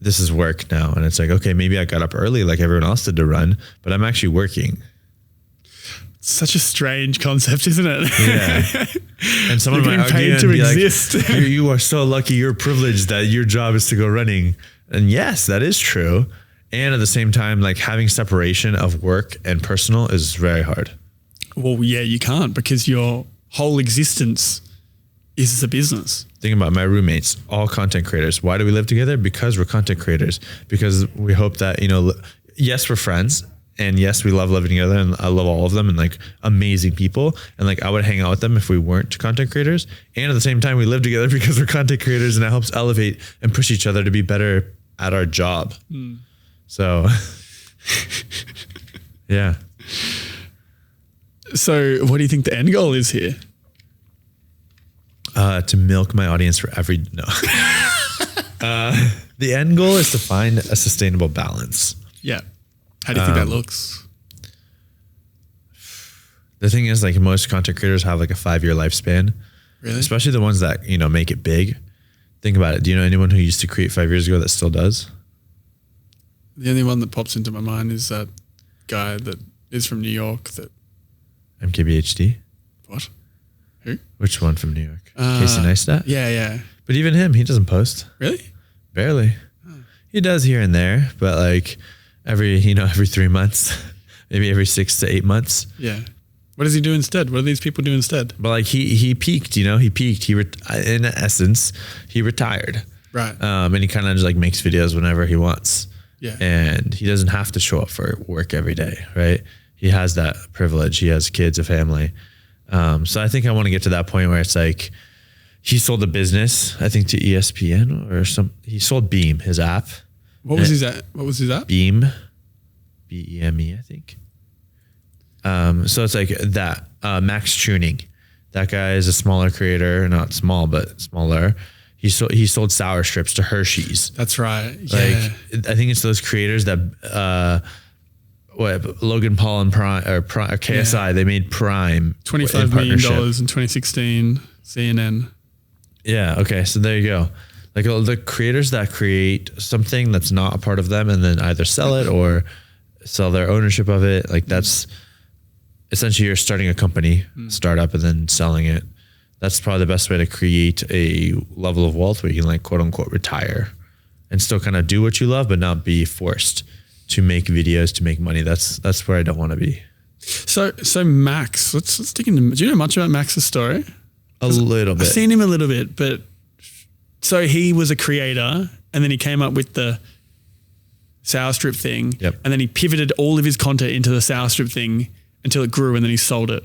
this is work now. And it's like, okay, maybe I got up early like everyone else did to run, but I'm actually working. Such a strange concept, isn't it? Yeah. And someone You're might getting paid to exist. Like, you are so lucky, you're privileged that your job is to go running. And yes, that is true. And at the same time, like having separation of work and personal is very hard. Well, yeah, you can't because your whole existence is a business. Think about my roommates, all content creators. Why do we live together? Because we're content creators. Because we hope that, yes, we're friends. And yes, we love living together and I love all of them and like amazing people. And like, I would hang out with them if we weren't content creators. And at the same time, we live together because we're content creators and it helps elevate and push each other to be better at our job. So yeah. So what do you think the end goal is here? To milk my audience for The end goal is to find a sustainable balance. Yeah. How do you think that looks? The thing is, like, most content creators have like a 5-year lifespan. Really? Especially the ones that, make it big. Think about it. Do you know anyone who used to create 5 years ago that still does? The only one that pops into my mind is that guy that is from New York that... MKBHD? What? Who? Which one from New York? Casey Neistat? Yeah. But even him, he doesn't post. Really? Barely. He does here and there, but like every 3 months, maybe every 6 to 8 months. Yeah. What does he do instead? What do these people do instead? But like he peaked, he peaked. In essence, he retired. Right. And he kind of just like makes videos whenever he wants. Yeah. And he doesn't have to show up for work every day, right? He has that privilege. He has kids, a family. So I think I want to get to that point where it's like he sold a business, I think, to ESPN or he sold Beam, his app. What was his app? Beam, BEME, I think. So it's like that, Max Tuning. That guy is a smaller creator, not small, but smaller. He sold sour strips to Hershey's. That's right. Yeah. Like, I think it's those creators that, Logan Paul and Prime or KSI, they made Prime. $25 million in 2016, CNN. Yeah. Okay. So there you go. Like the creators that create something that's not a part of them and then either sell it or sell their ownership of it. Like that's essentially you're starting a company, startup, and then selling it. That's probably the best way to create a level of wealth where you can like quote unquote retire and still kind of do what you love, but not be forced to make videos to make money. That's where I don't want to be. So Max, let's dig into. Do you know much about Max's story? A little bit. I've seen him a little bit, but so he was a creator, and then he came up with the sour strip thing, and then he pivoted all of his content into the sour strip thing until it grew, and then he sold it.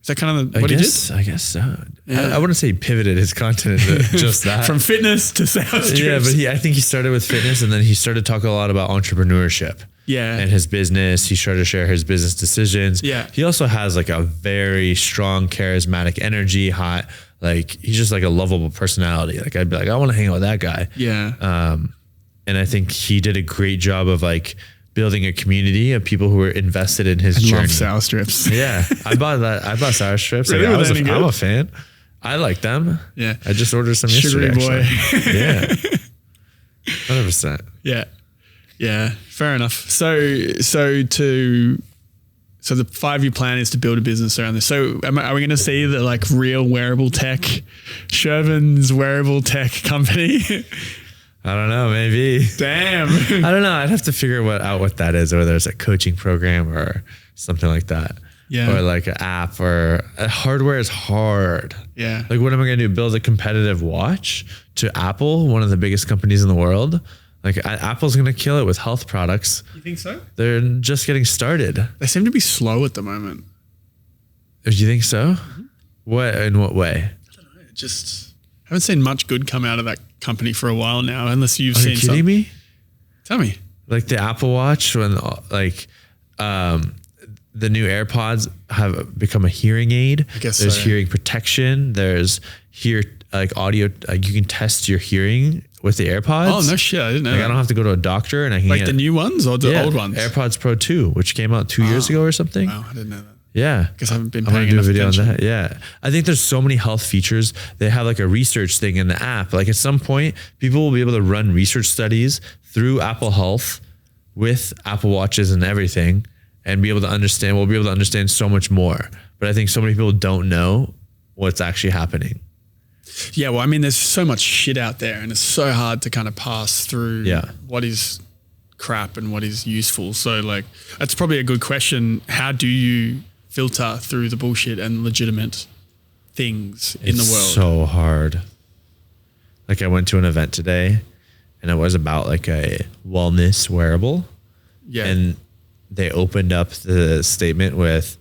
Is that kind of what he did? I guess so. Yeah. I wouldn't say he pivoted his content into just that. From fitness to sour strips. Yeah, but I think he started with fitness and then he started talking a lot about entrepreneurship. Yeah. And his business. He started to share his business decisions. Yeah. He also has like a very strong, charismatic energy, hot, like he's just like a lovable personality. Like I'd be like, I want to hang out with that guy. Yeah. And I think he did a great job of like building a community of people who were invested in his journey. Love sour strips. Yeah. I bought sour strips. Really? Like, I'm a fan. I like them. Yeah. I just ordered some Sugary yesterday. boy. Yeah. 100%. Yeah. Yeah. Fair enough. So the 5-year plan is to build a business around this. So are we going to see the like real wearable tech, Shervin's wearable tech company? I don't know, maybe. Damn. I don't know. I'd have to figure out what that is, or whether it's a coaching program or something like that. Yeah. Or like an app or hardware is hard. Yeah. Like what am I going to do? Build a competitive watch to Apple, one of the biggest companies in the world? Like Apple's going to kill it with health products. You think so? They're just getting started. They seem to be slow at the moment. Do you think so? Mm-hmm. In what way? I don't know. Just haven't seen much good come out of that company for a while now, unless you've seen something. Are you kidding me? Tell me. Like the Apple Watch, when the new AirPods have become a hearing aid. I guess there's so. Hearing protection. There's audio. You can test your hearing with the AirPods. Oh no shit! I didn't know. I don't have to go to a doctor, and I can get the new ones or the old ones. AirPods Pro 2, which came out 2 years ago or something. Wow, I didn't know that. Yeah. Because I haven't been I'm paying gonna do enough a video attention. on that. Yeah. I think there's so many health features. They have like a research thing in the app. Like at some point, people will be able to run research studies through Apple Health with Apple Watches and everything and be able to understand. We'll be able to understand so much more. But I think so many people don't know what's actually happening. Yeah. Well, I mean, there's so much shit out there and it's so hard to kind of pass through what is crap and what is useful. So like, that's probably a good question. How do you filter through the bullshit and legitimate things in the world? It's so hard. Like I went to an event today and it was about like a wellness wearable. Yeah. And they opened up the statement with,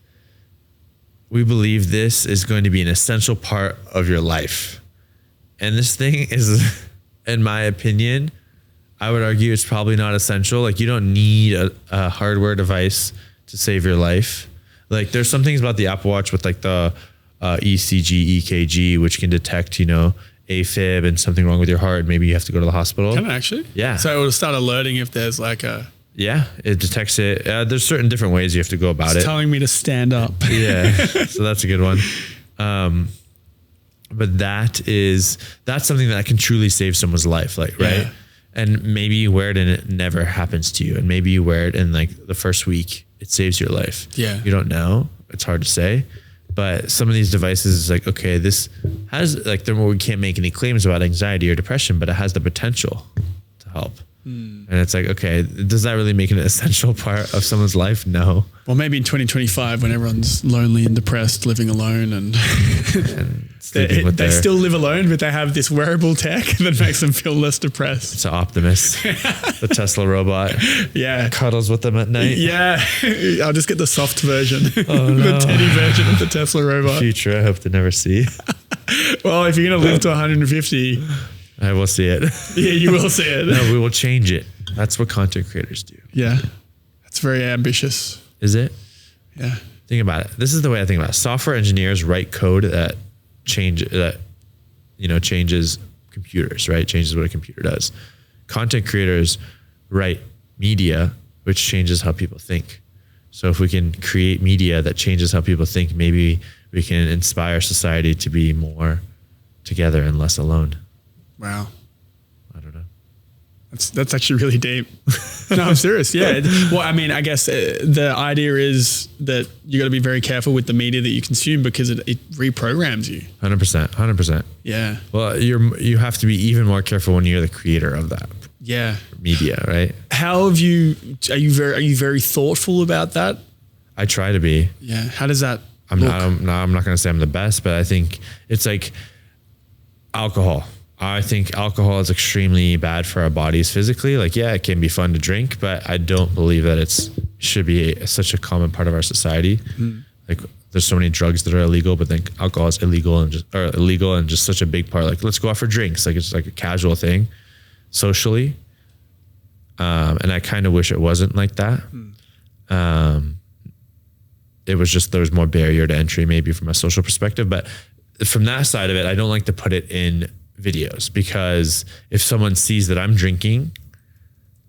we believe this is going to be an essential part of your life. And this thing is, in my opinion, I would argue it's probably not essential. Like you don't need a hardware device to save your life. Like there's some things about the Apple Watch with like the ECG, EKG, which can detect, AFib and something wrong with your heart, maybe you have to go to the hospital. Can it actually? Yeah. So it will start alerting if there's like a... Yeah, it detects it. There's certain different ways you have to go about it. Telling me to stand up. Yeah, so that's a good one. But that's something that can truly save someone's life, like, right? Yeah. And maybe you wear it and it never happens to you. And maybe you wear it in like the first week, it saves your life. Yeah. You don't know. It's hard to say. But some of these devices is like, okay, this has like, we can't make any claims about anxiety or depression, but it has the potential to help. And it's like, okay, does that really make it an essential part of someone's life? No. Well, maybe in 2025 when everyone's lonely and depressed, living alone and they still live alone, but they have this wearable tech that makes them feel less depressed. It's an Optimus, the Tesla robot. Yeah. Cuddles with them at night. Yeah. I'll just get the soft version, Oh, no. the teddy version of the Tesla robot. Future, I hope to never see. Well, if you're going to live to 150... I will see it. Yeah, you will see it. No, we will change it. That's what content creators do. Yeah. That's very ambitious. Is it? Yeah. Think about it. This is the way I think about it. Software engineers write code that changes computers, right? Changes what a computer does. Content creators write media, which changes how people think. So if we can create media that changes how people think, maybe we can inspire society to be more together and less alone. Wow. I don't know. That's actually really deep. No, I'm serious. Yeah. Well, I mean, I guess the idea is that you got to be very careful with the media that you consume because it reprograms you. 100%. Yeah. Well, you have to be even more careful when you're the creator of that. Yeah. Media, right? How are you very thoughtful about that? I try to be. Yeah. How does that I'm not going to say I'm the best, but I think it's like alcohol. I think alcohol is extremely bad for our bodies physically. Like, yeah, it can be fun to drink, but I don't believe that should be such a common part of our society. Like, there's so many drugs that are illegal, but then alcohol is illegal and just such a big part. Like, let's go out for drinks. Like, it's like a casual thing socially. And I kind of wish it wasn't like that. It was just, there was more barrier to entry maybe from a social perspective, but from that side of it, I don't like to put it in videos because if someone sees that I'm drinking,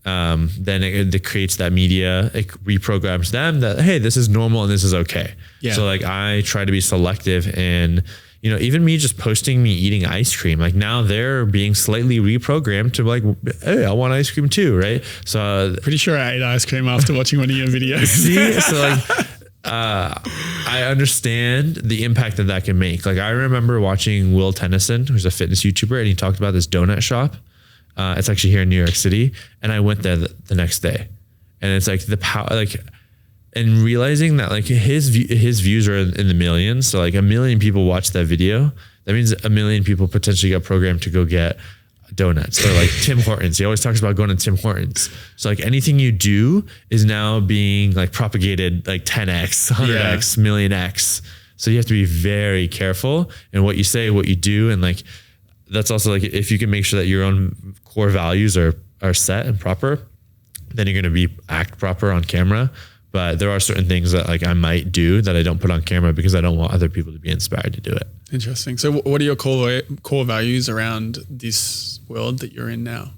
then it creates that media, it reprograms them that, hey, this is normal and this is okay. Yeah. So like I try to be selective and, even me just posting me eating ice cream, like now they're being slightly reprogrammed to like, hey, I want ice cream too. Right. So pretty sure I ate ice cream after watching one of your videos. See? So like, I understand the impact that can make. Like I remember watching Will Tennyson, who's a fitness YouTuber, and he talked about this donut shop. It's actually here in New York City. And I went there the next day and it's like the power, like, and realizing that like his views are in the millions. So like 1 million people watched that video. That means 1 million people potentially got programmed to go get donuts or like Tim Hortons. He always talks about going to Tim Hortons. So like anything you do is now being like propagated like 10x, 100x, million X. So you have to be very careful in what you say, what you do. And like, that's also like, if you can make sure that your own core values are set and proper, then you're going to act proper on camera. But there are certain things that like I might do that I don't put on camera because I don't want other people to be inspired to do it. Interesting. So what are your core values around this world that you're in now?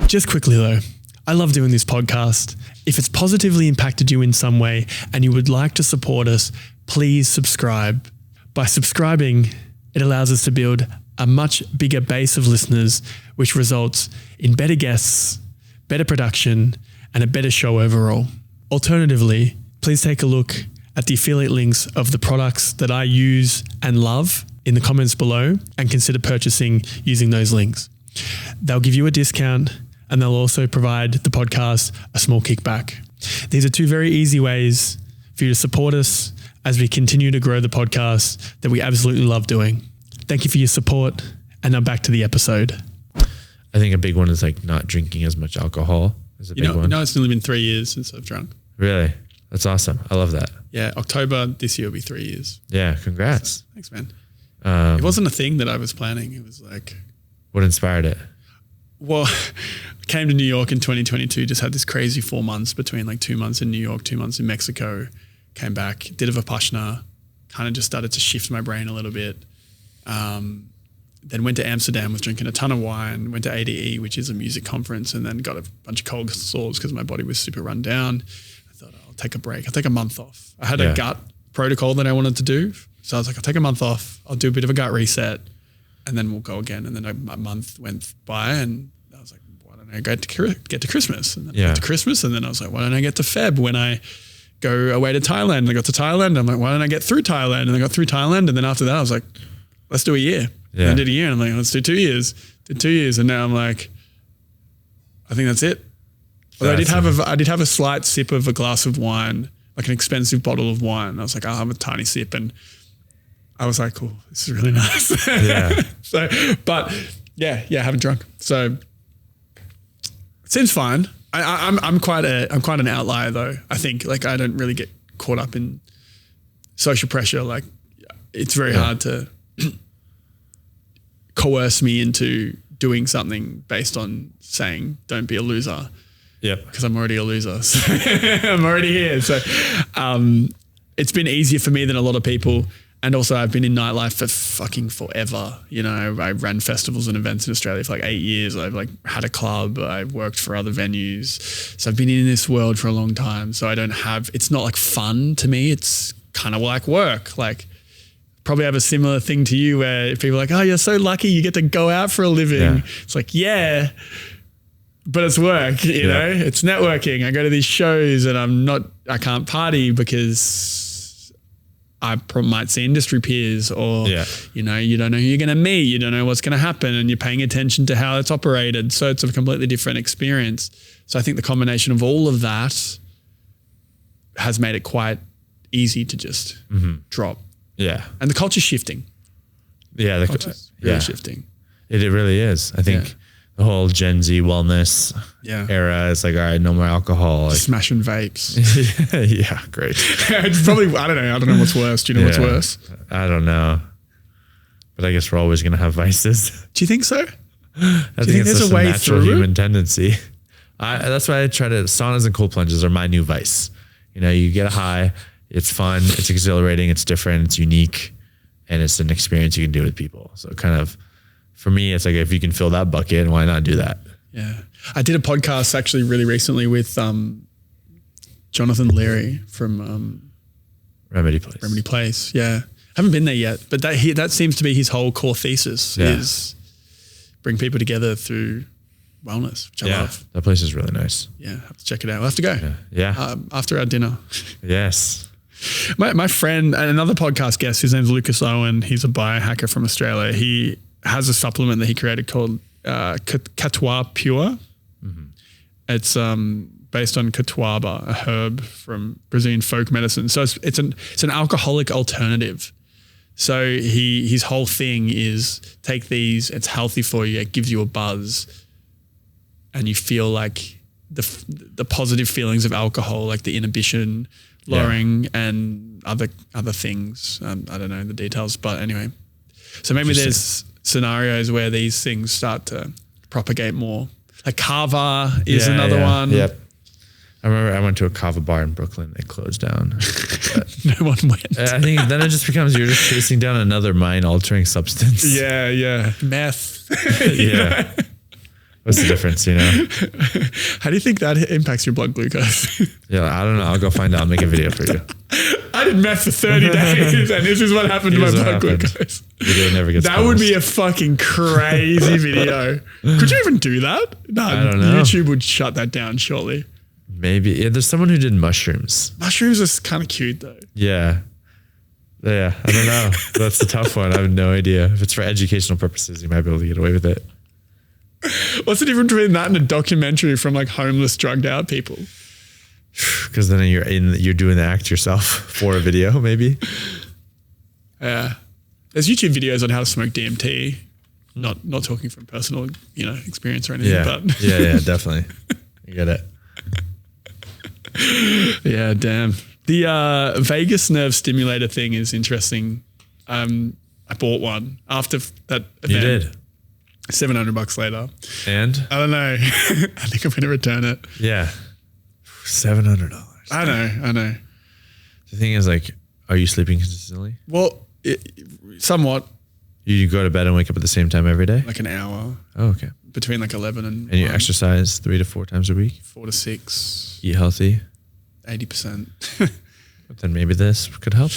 Just quickly though, I love doing this podcast. If it's positively impacted you in some way and you would like to support us, please subscribe. By subscribing, it allows us to build a much bigger base of listeners, which results in better guests, better production, and a better show overall. Alternatively, please take a look at the affiliate links of the products that I use and love in the comments below and consider purchasing using those links. They'll give you a discount and they'll also provide the podcast a small kickback. These are two very easy ways for you to support us as we continue to grow the podcast that we absolutely love doing. Thank you for your support, and now back to the episode. I think a big one is like not drinking as much alcohol is a big one. It's only been 3 years since I've drunk. Really? That's awesome. I love that. Yeah, October this year will be 3 years. Yeah, congrats. Thanks, man. It wasn't a thing that I was planning. It was like... What inspired it? Well, I came to New York in 2022, just had this crazy 4 months between like 2 months in New York, 2 months in Mexico, came back, did a Vipassana, kind of just started to shift my brain a little bit. then went to Amsterdam, was drinking a ton of wine, went to ADE, which is a music conference, and then got a bunch of cold sores because my body was super run down. I thought, I'll take a break. I'll take a month off. I had a gut protocol that I wanted to do. So I was like, I'll take a month off. I'll do a bit of a gut reset and then we'll go again. And then a month went by and I was like, why don't I get to Christmas? And then I got to Christmas. And then I was like, why don't I get to Feb when I go away to Thailand? And I got to Thailand. I'm like, why don't I get through Thailand? And I got through Thailand. And then after that, I was like, let's do a year. Yeah. And I did a year. And I'm like, let's do 2 years. Did 2 years. And now I'm like, I think that's it. Although I did have a slight sip of a glass of wine, like an expensive bottle of wine. I was like, I'll have a tiny sip. And I was like, cool, this is really nice. Yeah. So, but I haven't drunk. So it seems fine. I'm quite an outlier though. I think like I don't really get caught up in social pressure. Like it's very hard to coerce me into doing something based on saying, don't be a loser. Yeah. Because I'm already a loser. So I'm already here. So it's been easier for me than a lot of people. And also I've been in nightlife for fucking forever. You know, I ran festivals and events in Australia for like 8 years. I've like had a club. I've worked for other venues. So I've been in this world for a long time. So it's not like fun to me. It's kind of like work. Like probably have a similar thing to you where people are like, oh, you're so lucky you get to go out for a living. Yeah. It's like, yeah, but it's work, you know, it's networking. I go to these shows and I can't party because I might see industry peers or, you know, you don't know who you're going to meet. You don't know what's going to happen and you're paying attention to how it's operated. So it's a completely different experience. So I think the combination of all of that has made it quite easy to just drop. Yeah. And the culture's shifting. Yeah. The culture's really shifting. It really is. I think the whole Gen Z wellness era is like, all right, no more alcohol. Like, smashing vapes. Yeah, great. It's probably, I don't know what's worse. Do you know what's worse? I don't know. But I guess we're always going to have vices. Do you think so? I think there's a way natural human tendency. That's why I try to, saunas and cold plunges are my new vice. You know, you get a high, it's fun, it's exhilarating, it's different, it's unique, and it's an experience you can do with people. So kind of, for me, it's like if you can fill that bucket, why not do that? Yeah. I did a podcast actually really recently with Jonathan Leary from Remedy Place. Remedy Place, yeah. Haven't been there yet, but that seems to be his whole core thesis is bring people together through wellness, which I love. That place is really nice. Yeah, have to check it out. We'll have to go. Yeah. After our dinner. Yes. My friend, another podcast guest, his name's Lucas Owen. He's a biohacker from Australia. He has a supplement that he created called Catuaba Pure. Mm-hmm. It's based on catuaba, a herb from Brazilian folk medicine. So it's an alcoholic alternative. So his whole thing is take these, it's healthy for you, it gives you a buzz, and you feel like the positive feelings of alcohol, like the inhibition lowering and other things. I don't know the details, but anyway. So maybe there's scenarios where these things start to propagate more. Like kava is another one. Yep. I remember I went to a kava bar in Brooklyn. They closed down. No one went. I think then it just becomes you're just chasing down another mind-altering substance. Yeah. Meth. Yeah. What's the difference, you know? How do you think that impacts your blood glucose? Yeah, I don't know. I'll go find out. I'll make a video for you. I did meth for 30 days and this is what happened to my blood glucose. Video never gets That would be a fucking crazy video. Could you even do that? No, I don't know. YouTube would shut that down shortly. Maybe. Yeah, there's someone who did mushrooms. Mushrooms are kind of cute though. Yeah. Yeah, I don't know. That's the tough one. I have no idea. If it's for educational purposes, you might be able to get away with it. What's the difference between that and a documentary from like homeless, drugged out people? Because then you're doing the act yourself for a video, maybe. Yeah, there's YouTube videos on how to smoke DMT. Not talking from personal, experience or anything. Yeah, but yeah, definitely. You get it. Yeah, damn. The vagus nerve stimulator thing is interesting. I bought one after that event. You did. $700 later. And? I don't know. I think I'm going to return it. Yeah. $700. I know. The thing is, like, are you sleeping consistently? Well, somewhat. You go to bed and wake up at the same time every day? Like an hour. Oh, okay. Between like 11 and you 1, exercise 3 to 4 times a week? 4 to 6. Eat healthy? 80%. But then maybe this could help.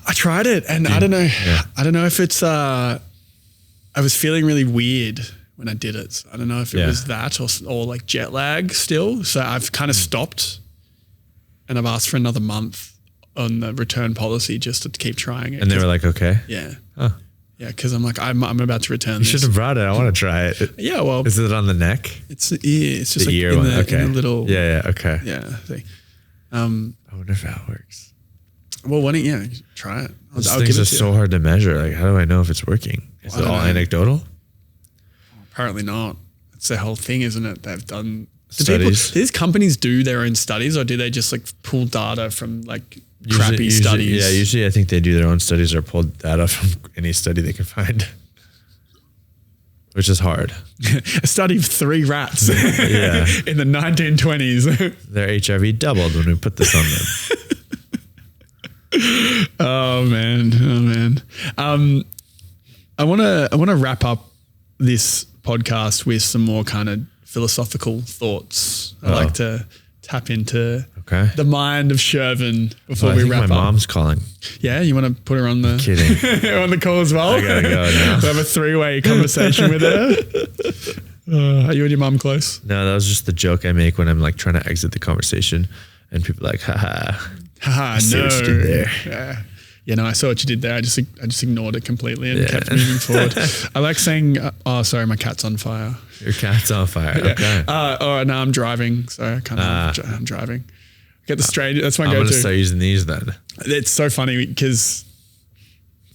I tried it and I don't know. Yeah. I don't know if it's, I was feeling really weird when I did it. So I don't know if it was that or like jet lag still. So I've kind of stopped and I've asked for another month on the return policy just to keep trying it. And they were like, okay. Yeah. Oh. Yeah. Cause I'm like, I'm about to return You this. should have brought it. I want to try it. Yeah. Well, Is it on the neck? it's the ear. It's just The like ear in one. the, Okay. in the little. Yeah. Okay. Yeah. Thing. I wonder if that works. Well, why don't you try it? Those things are so hard to measure. Like, how do I know if it's working? Is it all anecdotal? Apparently not. It's the whole thing, isn't it? They've done Studies. Do these companies do their own studies or do they just like pull data from like crappy studies? Yeah, usually I think they do their own studies or pull data from any study they can find, which is hard. A study of 3 rats Yeah. in the 1920s. Their HIV doubled when we put this on them. Oh man. I want to wrap up this podcast with some more kind of philosophical thoughts. I like to tap into the mind of Shervin before we wrap up. My mom's calling. Yeah, you want to put her on the Kidding. on the call as well? I gotta go now. We'll have a 3-way conversation with her. Are you and your mom close? No, that was just the joke I make when I'm like trying to exit the conversation and people are like, haha. Haha, See no. what you did there. Yeah, no, I saw what you did there. I just ignored it completely and kept moving forward. I like saying, oh, sorry, my cat's on fire. Your cat's on fire. Okay. Oh, no, I'm driving. So I can't, I'm driving. Get the strange, that's my I'm go-to. going to start using these then. It's so funny because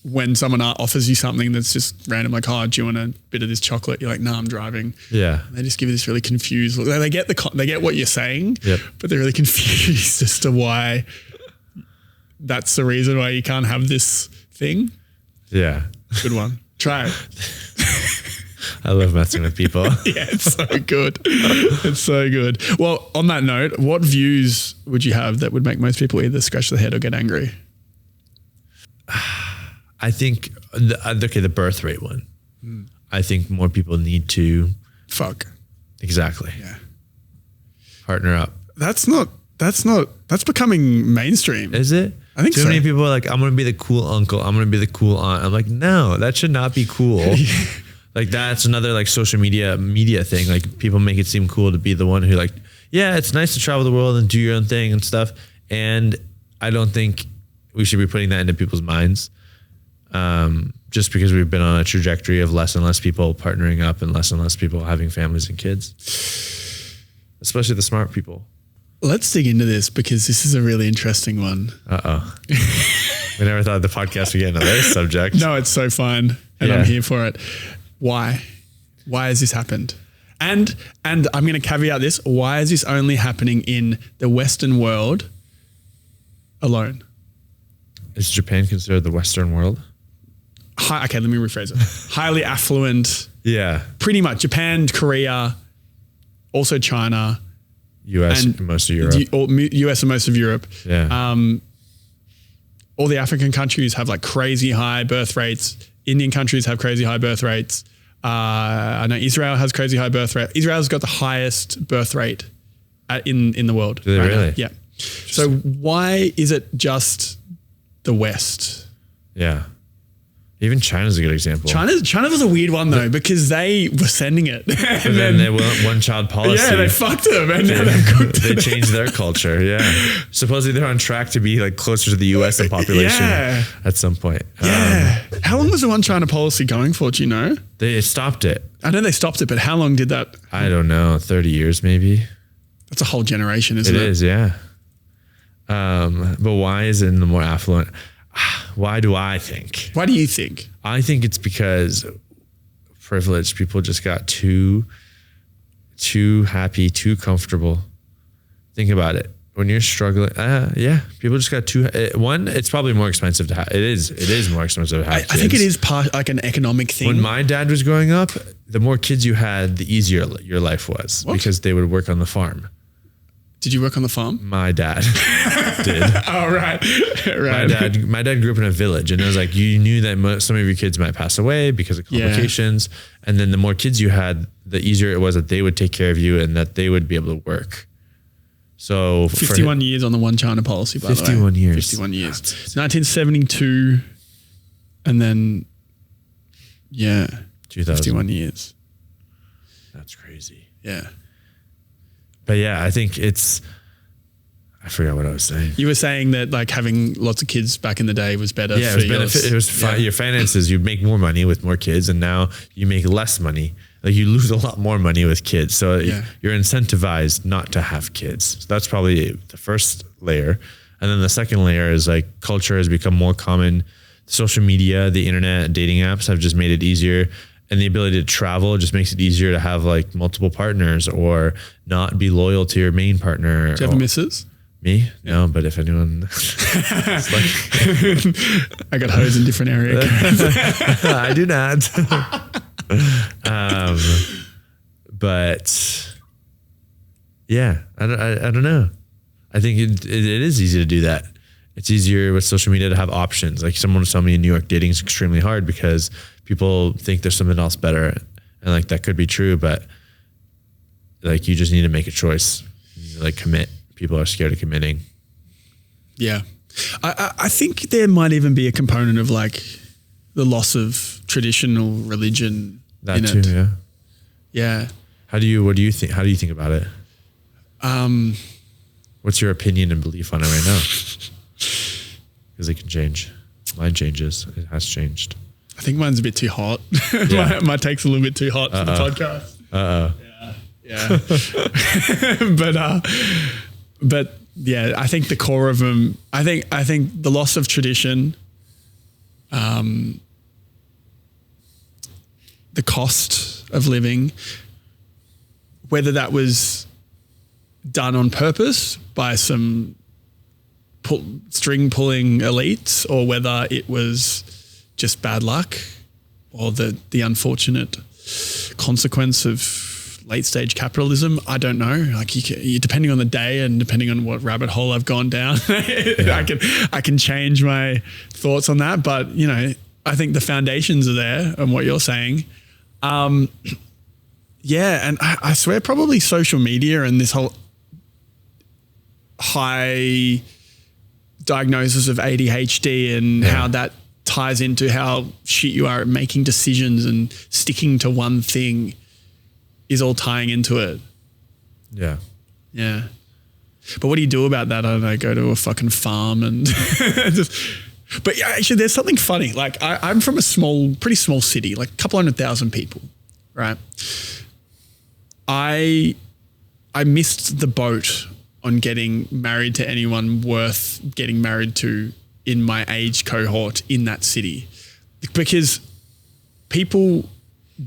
when someone offers you something that's just random, like, oh, do you want a bit of this chocolate? You're like, no, I'm driving. Yeah. And they just give you this really confused look. They get they get what you're saying, but they're really confused as to why that's the reason why you can't have this thing. Yeah. Good one. Try it. I love messing with people. Yeah, it's so good. It's so good. Well, on that note, what views would you have that would make most people either scratch their head or get angry? I think, the birth rate one. I think more people need to. Fuck. Exactly. Yeah. Partner up. That's becoming mainstream. Is it? I think Too so. many people are like, I'm going to be the cool uncle. I'm going to be the cool aunt. I'm like, no, that should not be cool. Like that's another like social media thing. Like people make it seem cool to be the one who like, yeah, it's nice to travel the world and do your own thing and stuff. And I don't think we should be putting that into people's minds. Just because we've been on a trajectory of less and less people partnering up and less people having families and kids, especially the smart people. Let's dig into this because this is a really interesting one. We never thought the podcast would get into this subject. No, it's so fun and I'm here for it. Why? Why has this happened? And I'm going to caveat this. Why is this only happening in the Western world alone? Is Japan considered the Western world? Okay, let me rephrase it. Highly affluent. Yeah. Pretty much. Japan, Korea, also China. US and most of Europe. US and most of Europe. Yeah. All the African countries have like crazy high birth rates. Indian countries have crazy high birth rates. I know Israel has crazy high birth rate. Israel's got the highest birth rate in the world. Do they really? Now. Yeah. So why is it just the West? Yeah. Even China's a good example. China was a weird one though because they were sending it. And then they went one child policy. Yeah, they fucked them and now they've cooked They changed their culture. Yeah. Supposedly they're on track to be like closer to the US in population at some point. Yeah. How long was the one China policy going for? Do you know? They stopped it. I know they stopped it, but how long did that? I don't know. 30 years maybe. That's a whole generation, isn't it? It is, yeah. But why is it in the more affluent? Why do I think? Why do you think? I think it's because privileged people just got too happy, too comfortable. Think about it. When you're struggling, people just got too. One, it's probably more expensive to have. It is more expensive to have. I think it is part like an economic thing. When my dad was growing up, the more kids you had, the easier your life was because they would work on the farm. Did you work on the farm? My dad did. Oh, right. My dad grew up in a village, and it was like, you knew that some of your kids might pass away because of complications. Yeah. And then the more kids you had, the easier it was that they would take care of you and that they would be able to work. So 51 years on the one China policy, by the way. 51 years. 51 years. 1972. And then, 51 years. That's crazy. Yeah. But yeah, I think I forgot what I was saying. You were saying that like having lots of kids back in the day was better. Yeah, it was your finances. You make more money with more kids, and now you make less money. Like you lose a lot more money with kids. So you're incentivized not to have kids. So that's probably the first layer. And then the second layer is like culture has become more common. Social media, the internet, dating apps have just made it easier. And the ability to travel just makes it easier to have like multiple partners or not be loyal to your main partner. Do you have a missus? Me? No, but if anyone... I got hoes in different areas. I do not. But yeah, I don't know. I think it is easy to do that. It's easier with social media to have options. Like someone was telling me in New York, dating is extremely hard because people think there's something else better. And like, that could be true, but like, you just need to make a choice. You need to, like, commit. People are scared of committing. Yeah. I think there might even be a component of like the loss of traditional religion. That too, yeah. Yeah. What do you think? How do you think about it? What's your opinion and belief on it right now? Because it can change. Mine changes. It has changed. I think mine's a bit too hot. Yeah. my take's a little bit too hot for the podcast. Yeah. But yeah, I think the core of them, I think the loss of tradition, the cost of living, whether that was done on purpose by some string pulling elites or whether it was just bad luck or the unfortunate consequence of late stage capitalism. I don't know. Like you depending on the day and depending on what rabbit hole I've gone down, I can change my thoughts on that. But you know, I think the foundations are there and what you're saying. Yeah. And I swear probably social media and this whole high diagnosis of ADHD and how that ties into how shit you are at making decisions and sticking to one thing is all tying into it. Yeah. Yeah. But what do you do about that? I don't know, go to a fucking farm and but yeah, actually there's something funny. Like I'm from a pretty small city, like a couple 100,000 people, right? I missed the boat on getting married to anyone worth getting married to in my age cohort in that city, because people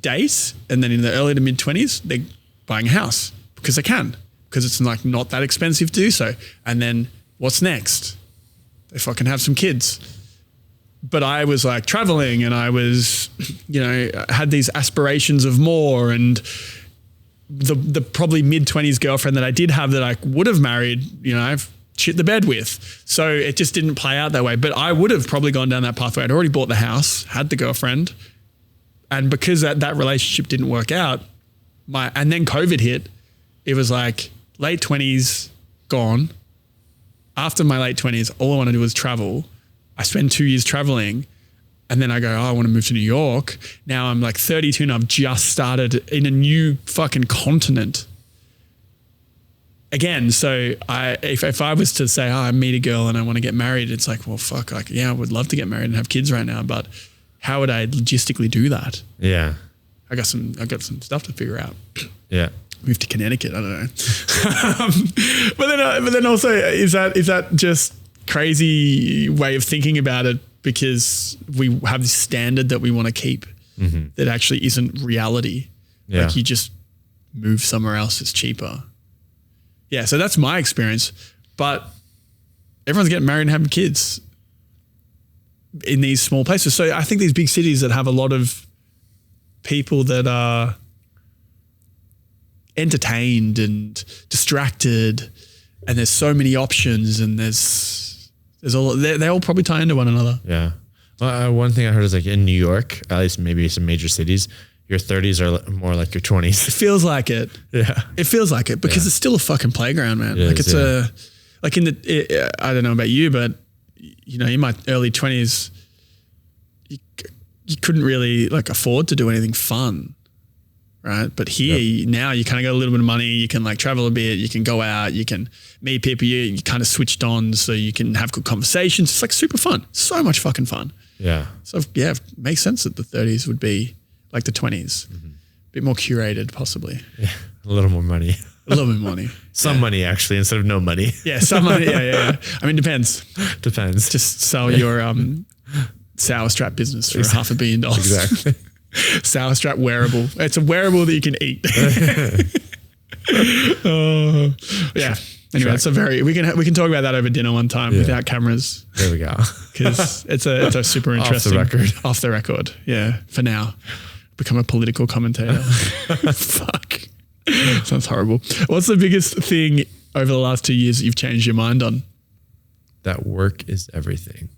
date and then in the early to mid 20s, they're buying a house because they can, because it's like not that expensive to do so. And then what's next? They fucking have some kids. But I was like traveling and I was, you know, had these aspirations of more, and the probably mid 20s girlfriend that I did have that I would have married, you know, I've shit the bed with. So it just didn't play out that way. But I would have probably gone down that pathway. I'd already bought the house, had the girlfriend. And because that relationship didn't work out, and then COVID hit, it was like late 20s gone. After my late 20s, all I want to do is travel. I spend 2 years traveling. And then I go, I want to move to New York. Now I'm like 32 and I've just started in a new fucking continent. Again, so if I was to say, I meet a girl and I want to get married, it's like, well, fuck, like, yeah, I would love to get married and have kids right now, but how would I logistically do that? Yeah. I got some stuff to figure out. Yeah. Move to Connecticut. I don't know. but then also is that just crazy way of thinking about it because we have this standard that we want to keep that actually isn't reality. Yeah. Like you just move somewhere else, it's cheaper. Yeah. So that's my experience, but everyone's getting married and having kids in these small places. So I think these big cities that have a lot of people that are entertained and distracted and there's so many options, and there's all, they all probably tie into one another. Yeah. Well, one thing I heard is like in New York, at least maybe some major cities, your 30s are more like your 20s. It feels like it. Yeah. It feels like it because it's still a fucking playground, man. Like it's like I don't know about you, but you know, in my early 20s, you couldn't really like afford to do anything fun. Right. But here now you kind of got a little bit of money. You can like travel a bit. You can go out. You can meet people. You kind of switched on so you can have good conversations. It's like super fun. So much fucking fun. Yeah. So yeah, it makes sense that the 30s would be like the 20s. Mm-hmm. A bit more curated possibly. Yeah. A little more money. A little bit of money. Some money actually instead of no money. Yeah. Some money. Yeah. I mean, depends. Depends. Just sell your sour strap business for $500 million. Exactly. Sour strap wearable. It's a wearable that you can eat. Yeah. Anyway, it's a very we can talk about that over dinner one time without cameras. There we go. Because it's a super interesting off the record. Yeah. For now, become a political commentator. Fuck. Sounds horrible. What's the biggest thing over the last 2 years that you've changed your mind on? That work is everything.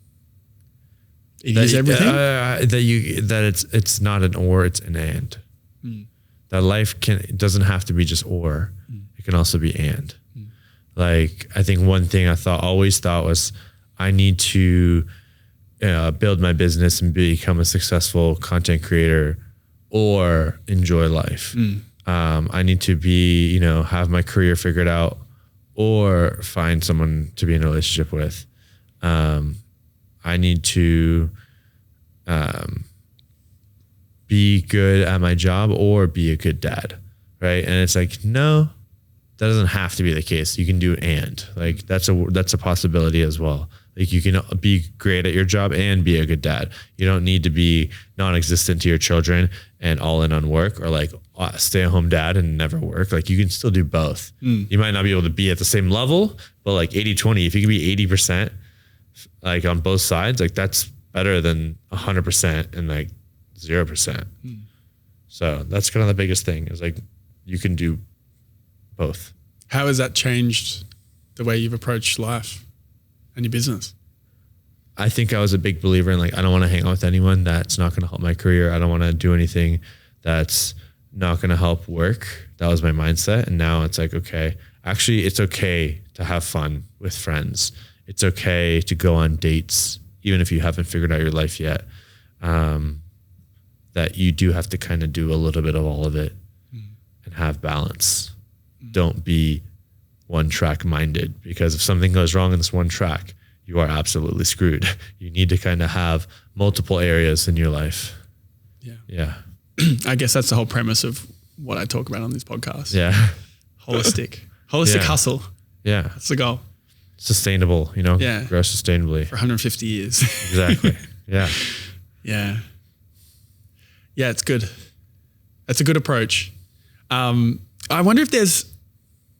It is everything? That it's not an or, it's an and. That life doesn't have to be just or. It can also be and. Like, I think one thing I always thought was I need to build my business and become a successful content creator or enjoy life. I need to be, have my career figured out or find someone to be in a relationship with. I need to be good at my job or be a good dad, right? And it's like, no, that doesn't have to be the case. You can do and. Like that's a possibility as well. Like you can be great at your job and be a good dad. You don't need to be non-existent to your children and all in on work, or like stay-at-home dad and never work. Like you can still do both. You might not be able to be at the same level, but like 80-20, if you can be 80%, like on both sides, like that's better than 100% and like 0%. So that's kind of the biggest thing is like you can do both. How has that changed the way you've approached life and your business? I think I was a big believer in like, I don't want to hang out with anyone that's not going to help my career. I don't want to do anything that's not going to help work. That was my mindset. And now it's like, okay, actually it's okay to have fun with friends. It's okay to go on dates, even if you haven't figured out your life yet. That you do have to kind of do a little bit of all of it and have balance. Don't be one track minded, because if something goes wrong in this one track, you are absolutely screwed. You need to kind of have multiple areas in your life. Yeah. I guess that's the whole premise of what I talk about on this podcast. Yeah. Holistic hustle. Yeah. That's the goal. Sustainable, grow sustainably. For 150 years. Exactly. Yeah. Yeah. Yeah, it's good. That's a good approach. I wonder if there's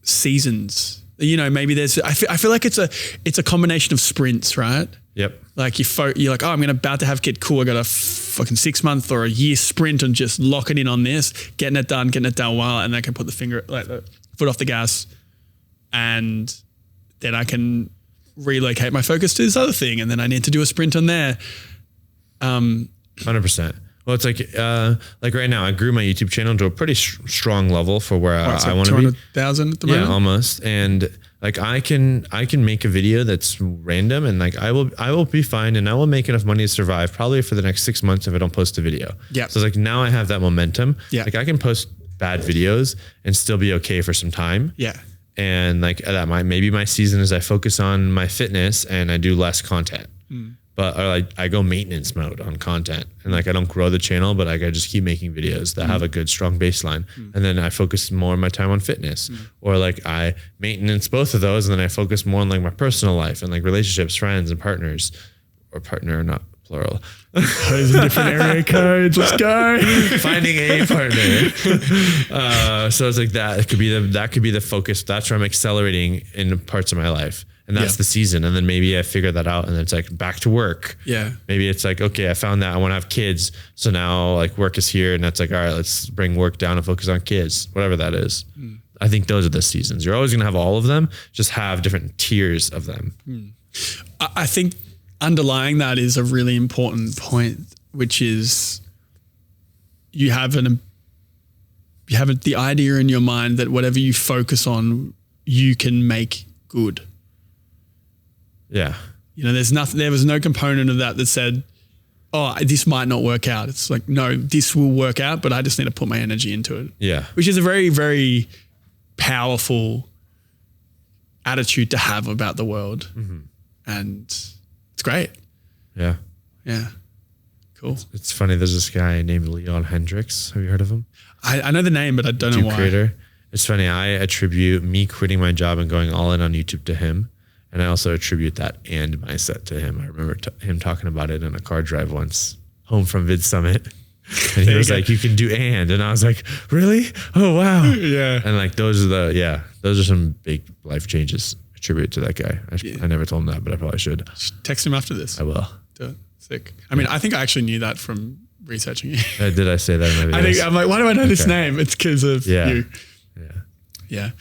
seasons. Maybe there's. I feel like it's a combination of sprints, right? Yep. Like you're like, oh, I'm about to have a kid. Cool. I got a fucking 6 month or a year sprint and just locking in on this, getting it done well, and then I can put the foot off the gas, and then I can relocate my focus to this other thing, and then I need to do a sprint on there. 100%. Well, it's like right now, I grew my YouTube channel to a pretty strong level for where I want to be. 200,000 at the moment. Yeah, almost. And like I can make a video that's random, and like I will be fine, and I will make enough money to survive probably for the next 6 months if I don't post a video. Yeah. So it's like now I have that momentum. Yeah. Like I can post bad videos and still be okay for some time. Yeah. And like maybe my season is I focus on my fitness and I do less content. But I go maintenance mode on content, and like I don't grow the channel, but like I just keep making videos that have a good strong baseline, and then I focus more of my time on fitness, or like I maintenance both of those, and then I focus more on like my personal life and like relationships, friends, and partners, or partner, not plural. Those are different area codes. Let's go. Finding a partner. So it's like that could be the focus. That's where I'm accelerating in parts of my life. And that's the season. And then maybe I figure that out, and then it's like back to work. Yeah. Maybe it's like, okay, I found that I want to have kids. So now like work is here, and that's like, all right, let's bring work down and focus on kids, whatever that is. I think those are the seasons. You're always going to have all of them, just have different tiers of them. I think underlying that is a really important point, which is you have the idea in your mind that whatever you focus on, you can make good. Yeah. You know, there was no component of that said, oh, this might not work out. It's like, no, this will work out, but I just need to put my energy into it. Yeah. Which is a very, very powerful attitude to have about the world. Mm-hmm. And it's great. Yeah. Yeah. Cool. It's funny. There's this guy named Leon Hendricks. Have you heard of him? I know the name, but I don't know why. Creator. It's funny. I attribute me quitting my job and going all in on YouTube to him. And I also attribute that and mindset to him. I remember him talking about it in a car drive once home from Vid Summit. And he was like, you can do and I was like, really? Oh, wow. Yeah. And like, those are some big life changes. Attribute to that guy. I never told him that, but I probably should. Text him after this. I will. Do it. Sick. I mean, I think I actually knew that from researching it. Did I say that in my videos? I'm like, why do I know this name? It's because of you. Yeah.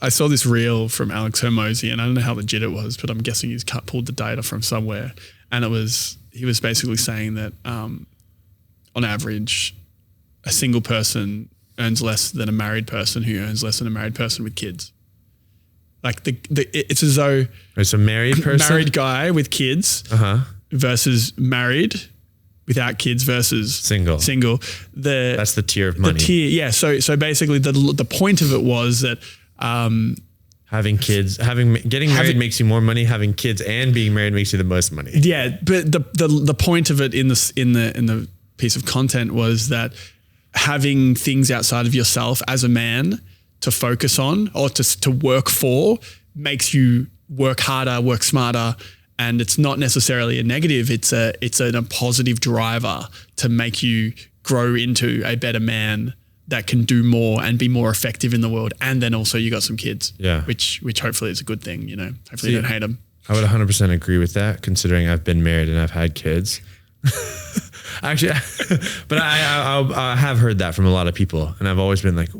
I saw this reel from Alex Hormozy, and I don't know how legit it was, but I'm guessing he's pulled the data from somewhere. And he was basically saying that on average, a single person earns less than a married person who earns less than a married person with kids. Like it's as though it's a married person, married guy with kids versus married without kids versus single. That's the tier of money. So basically the point of it was that having kids, getting married makes you more money. Having kids and being married makes you the most money. Yeah, but the point of it in the piece of content was that having things outside of yourself as a man to focus on or to work for makes you work harder, work smarter, and it's not necessarily a negative. It's a positive driver to make you grow into a better man that can do more and be more effective in the world. And then also you got some kids, which hopefully is a good thing. You know, hopefully you don't hate them. I would 100% agree with that, considering I've been married and I've had kids. Actually, but I have heard that from a lot of people, and I've always been like,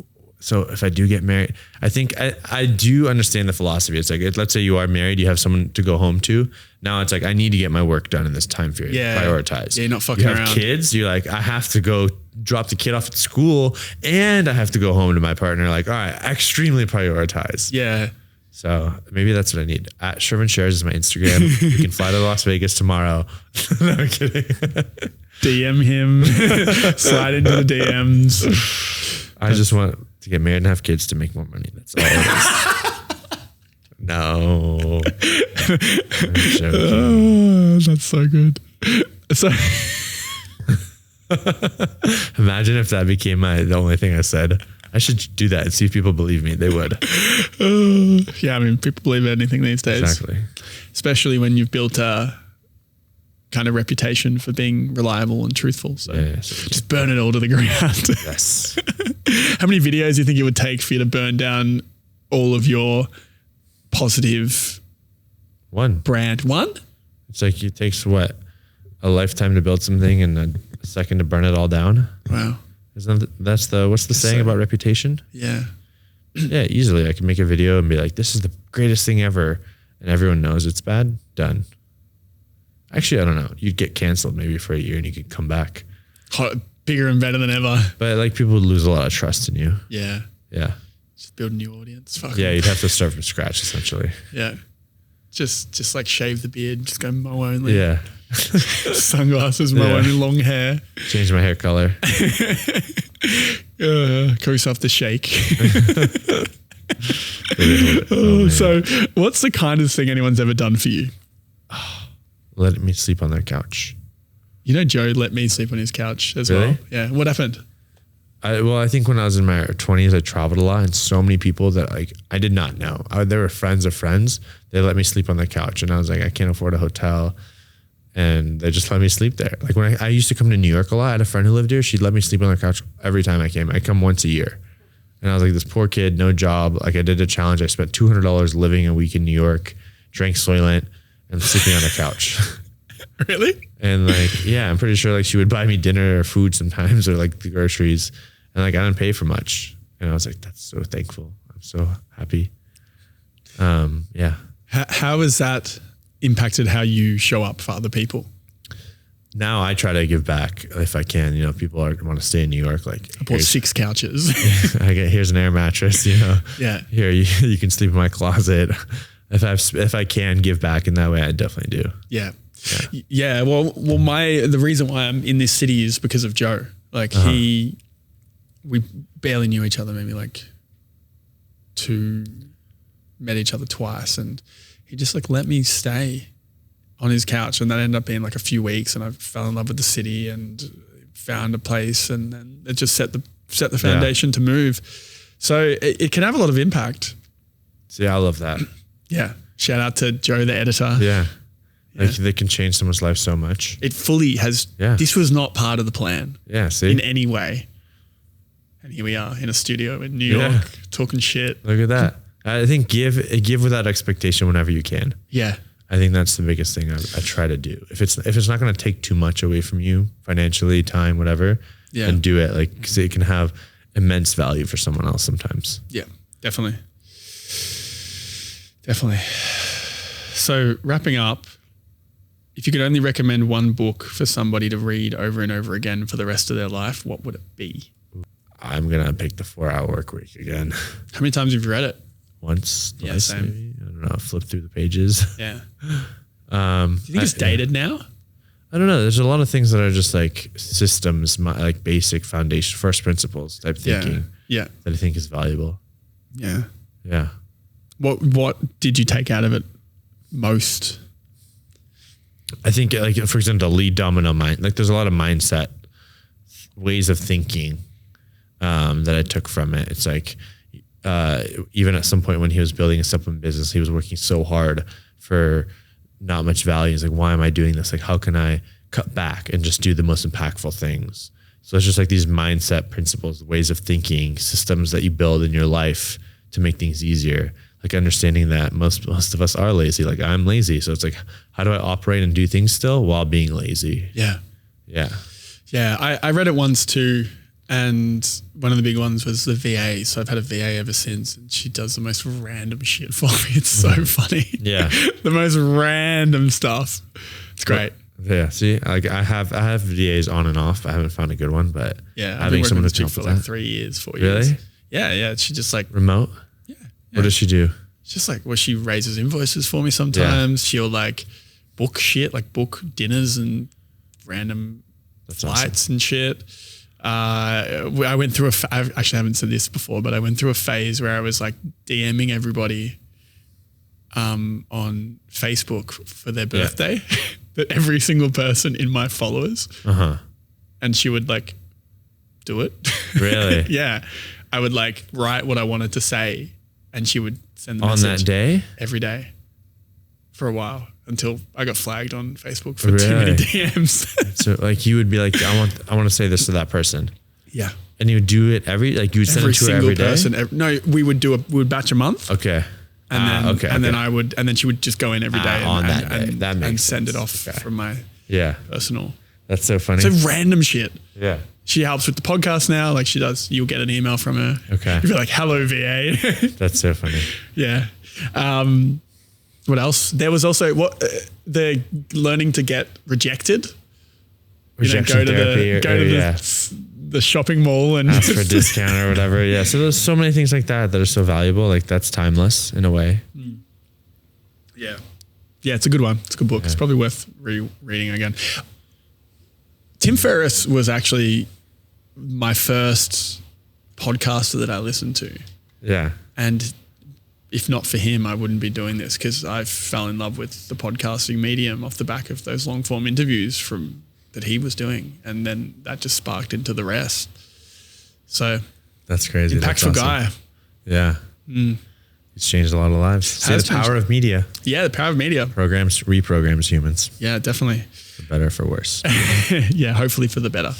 so if I do get married, I think I do understand the philosophy. It's like, let's say you are married, you have someone to go home to. Now it's like, I need to get my work done in this time period. Yeah. Prioritize. Yeah, you're not fucking around. You have kids, you're like, I have to go drop the kid off at school and I have to go home to my partner. Like, all right, extremely prioritize. Yeah. So maybe that's what I need. At Shervin Shares is my Instagram. You can fly to Las Vegas tomorrow. No, I'm kidding. DM him, slide into the DMs. I just want to get married and have kids to make more money. That's all it is. No. Oh, that's so good. So imagine if that became the only thing I said. I should do that and see if people believe me. They would. Yeah, I mean, people believe anything these days. Exactly. Especially when you've built a kind of reputation for being reliable and truthful. So just burn it all to the ground. Yes. How many videos do you think it would take for you to burn down all of your positive brand? One? It's like it takes what? A lifetime to build something and a second to burn it all down. Wow. What's the saying about reputation? Yeah. Yeah, easily. I can make a video and be like, this is the greatest thing ever. And everyone knows it's bad. Done. Actually, I don't know. You'd get canceled maybe for a year and you could come back. Bigger and better than ever. But like people would lose a lot of trust in you. Yeah. Yeah. Just build a new audience. Fuck yeah, you'd have to start from scratch essentially. Yeah. Just like shave the beard, just go mow only. Yeah. Sunglasses, mow only, long hair. Change my hair color. Call yourself the Shake. So what's the kindest thing anyone's ever done for you? Let me sleep on their couch. You know, Joe let me sleep on his couch as Really? well. Yeah. What happened? I think when I was in my 20s, I traveled a lot, and so many people that like I did not know. They were friends of friends. They let me sleep on their couch, and I was like, I can't afford a hotel, and they just let me sleep there. Like when I used to come to New York a lot, I had a friend who lived here. She'd let me sleep on their couch every time I came. I come once a year, and I was like, this poor kid, no job. Like I did a challenge. I spent $200 living a week in New York, drank Soylent, and sleeping on a couch. Really? And like, yeah, I'm pretty sure like she would buy me dinner or food sometimes, or like the groceries, and like I didn't pay for much. And I was like, that's so thankful. I'm so happy. Yeah. How has that impacted how you show up for other people? Now I try to give back if I can. You know, people want to stay in New York. Like, I bought 6 couches. Here's an air mattress. You know, yeah. Here you can sleep in my closet. If I can give back in that way, I definitely do. Yeah. Well, the reason why I'm in this city is because of Joe. Like we barely knew each other, maybe like met each other twice, and he just like let me stay on his couch, and that ended up being like a few weeks, and I fell in love with the city and found a place, and then it just set the foundation to move. So it can have a lot of impact. See, I love that. Yeah. Shout out to Joe, the editor. Yeah. Like they can change someone's life so much. It fully has. Yeah. This was not part of the plan. Yeah. See, in any way. And here we are in a studio in New York talking shit. Look at that. I think give without expectation whenever you can. Yeah. I think that's the biggest thing I try to do. If it's not going to take too much away from you financially, time, whatever, then do it. Like, cause it can have immense value for someone else sometimes. Yeah, definitely. So wrapping up, if you could only recommend one book for somebody to read over and over again for the rest of their life, what would it be? I'm going to pick the 4-Hour Workweek again. How many times have you read it? Once, yeah, twice, same. maybe. I don't know. Flip through the pages. Yeah. Do you think it's dated now? I don't know. There's a lot of things that are just like systems, like basic foundation, first principles type thinking. Yeah. That I think is valuable. Yeah. Yeah. What did you take out of it most? I think, like, for example, lead domino mind. Like, there's a lot of mindset ways of thinking that I took from it. It's like, even at some point when he was building a supplement business, he was working so hard for not much value. He's like, why am I doing this? Like, how can I cut back and just do the most impactful things? So it's just like these mindset principles, ways of thinking, systems that you build in your life to make things easier. Like understanding that most of us are lazy. Like I'm lazy. So it's like, how do I operate and do things still while being lazy? Yeah. Yeah. Yeah. I read it once too. And one of the big ones was the VA. So I've had a VA ever since, and she does the most random shit for me. It's so funny. Yeah. The most random stuff. It's great. Yeah. See, like I have VAs on and off. I haven't found a good one, but I've been working with this chick for like 3 years, 4 years. Really? Yeah. Yeah. She just like remote. Yeah. What does she do? It's just like, she raises invoices for me sometimes. She'll like book shit, like book dinners and random flights and shit. I went through I actually haven't said this before, but I went through a phase where I was like DMing everybody on Facebook for their birthday, that every single person in my followers, and she would like do it. Really? Yeah. I would like write what I wanted to say, and she would send the message on that day, every day for a while, until I got flagged on Facebook for too many DMs. So like you would be like, I want to say this to that person. Yeah. And you would do it you would send it to her every day? No, we would batch a month. Okay. And then and then she would just go in every day and send it off from my personal. That's so funny. So random shit. Yeah. She helps with the podcast now. Like she does, you'll get an email from her. Okay. You'll be like, hello VA. That's so funny. Yeah. What else? There was also the learning to get rejected. Rejection therapy. Go to the shopping mall and ask for a discount or whatever. Yeah. So there's so many things like that are so valuable. Like that's timeless in a way. Yeah. Yeah. It's a good one. It's a good book. Yeah. It's probably worth reading again. Tim Ferriss was actually my first podcaster that I listened to. Yeah. And if not for him, I wouldn't be doing this, because I fell in love with the podcasting medium off the back of those long form interviews that he was doing. And then that just sparked into the rest. So that's crazy. Impactful guy. Yeah. He's changed a lot of lives. See the power of media. Yeah. The power of media. Reprograms humans. Yeah, definitely. For better, for worse. Yeah. Hopefully for the better.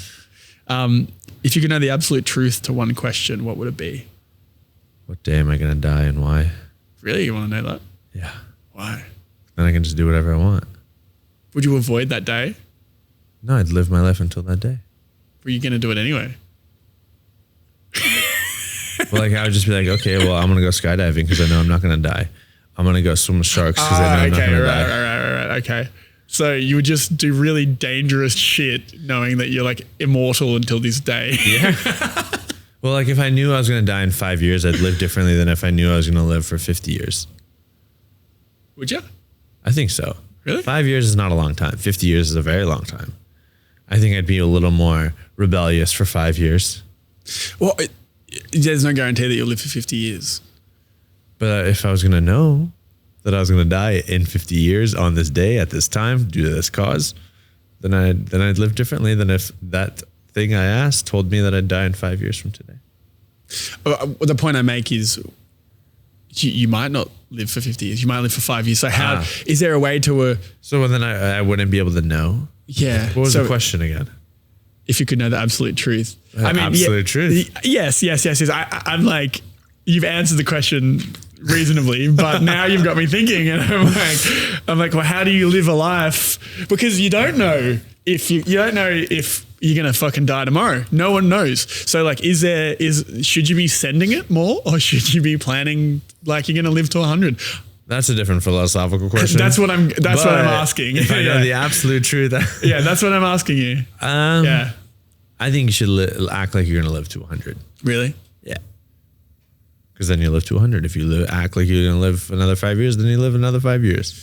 If you could know the absolute truth to one question, what would it be? What day am I going to die and why? Really? You want to know that? Yeah. Why? Then I can just do whatever I want. Would you avoid that day? No, I'd live my life until that day. Were you going to do it anyway? Well, like I would just be like, okay, well, I'm gonna go skydiving because I know I'm not gonna die. I'm gonna go swim with sharks because I know I'm not gonna die. Right. Okay. So you would just do really dangerous shit knowing that you're like immortal until this day. Yeah. Well, like if I knew I was gonna die in 5 years, I'd live differently than if I knew I was gonna live for 50 years. Would you? I think so. Really? 5 years is not a long time. 50 years is a very long time. I think I'd be a little more rebellious for 5 years. Well, there's no guarantee that you'll live for 50 years. But if I was going to know that I was going to die in 50 years on this day at this time due to this cause, then I'd live differently than if that thing I asked told me that I'd die in 5 years from today. The point I make is you might not live for 50 years. You might live for 5 years. So how is there a way to... So then I wouldn't be able to know? Yeah. What was the question again? If you could know the absolute truth. Absolute truth? Yes. I'm like, you've answered the question reasonably, but now you've got me thinking, and I'm like, well, how do you live a life? Because you don't know if you're gonna fucking die tomorrow. No one knows. So like, should you be sending it more, or should you be planning like you're gonna live to 100? That's a different philosophical question. That's what I'm asking. If I know the absolute truth. Yeah, that's what I'm asking you. Yeah. I think you should act like you're going to live to 100. Really? Yeah. Because then you live to 100. If you act like you're going to live another 5 years, then you live another 5 years.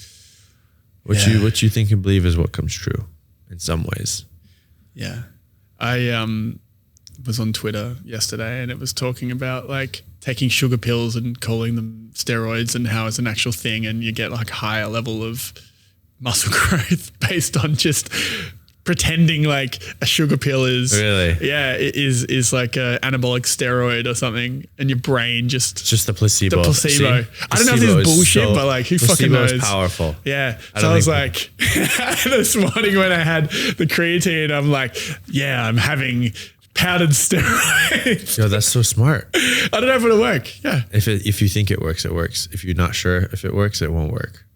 What you think and believe is what comes true in some ways. Yeah. I was on Twitter yesterday, and it was talking about like taking sugar pills and calling them steroids and how it's an actual thing, and you get like higher level of muscle growth based on just pretending like a sugar pill is is like a anabolic steroid or something, and your brain just the placebo. The placebo. See, I don't know if this is bullshit, but like who fucking knows? Placebo is powerful. Yeah. So I was like, this morning when I had the creatine, I'm like, yeah, I'm having powdered steroids. Yo, that's so smart. I don't know if it'll work. Yeah. If you think it works, it works. If you're not sure if it works, it won't work.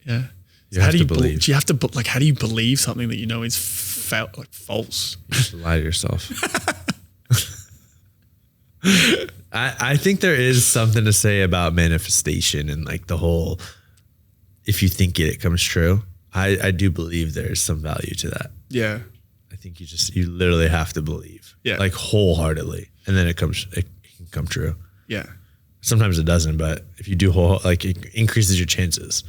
Yeah. You have to believe. Do you have to like? How do you believe something that you know is false? You have to lie to yourself. I think there is something to say about manifestation and like the whole. If you think it comes true, I do believe there is some value to that. Yeah. I think you literally have to believe. Yeah. Like wholeheartedly, and then it can come true. Yeah. Sometimes it doesn't, but if you do it increases your chances.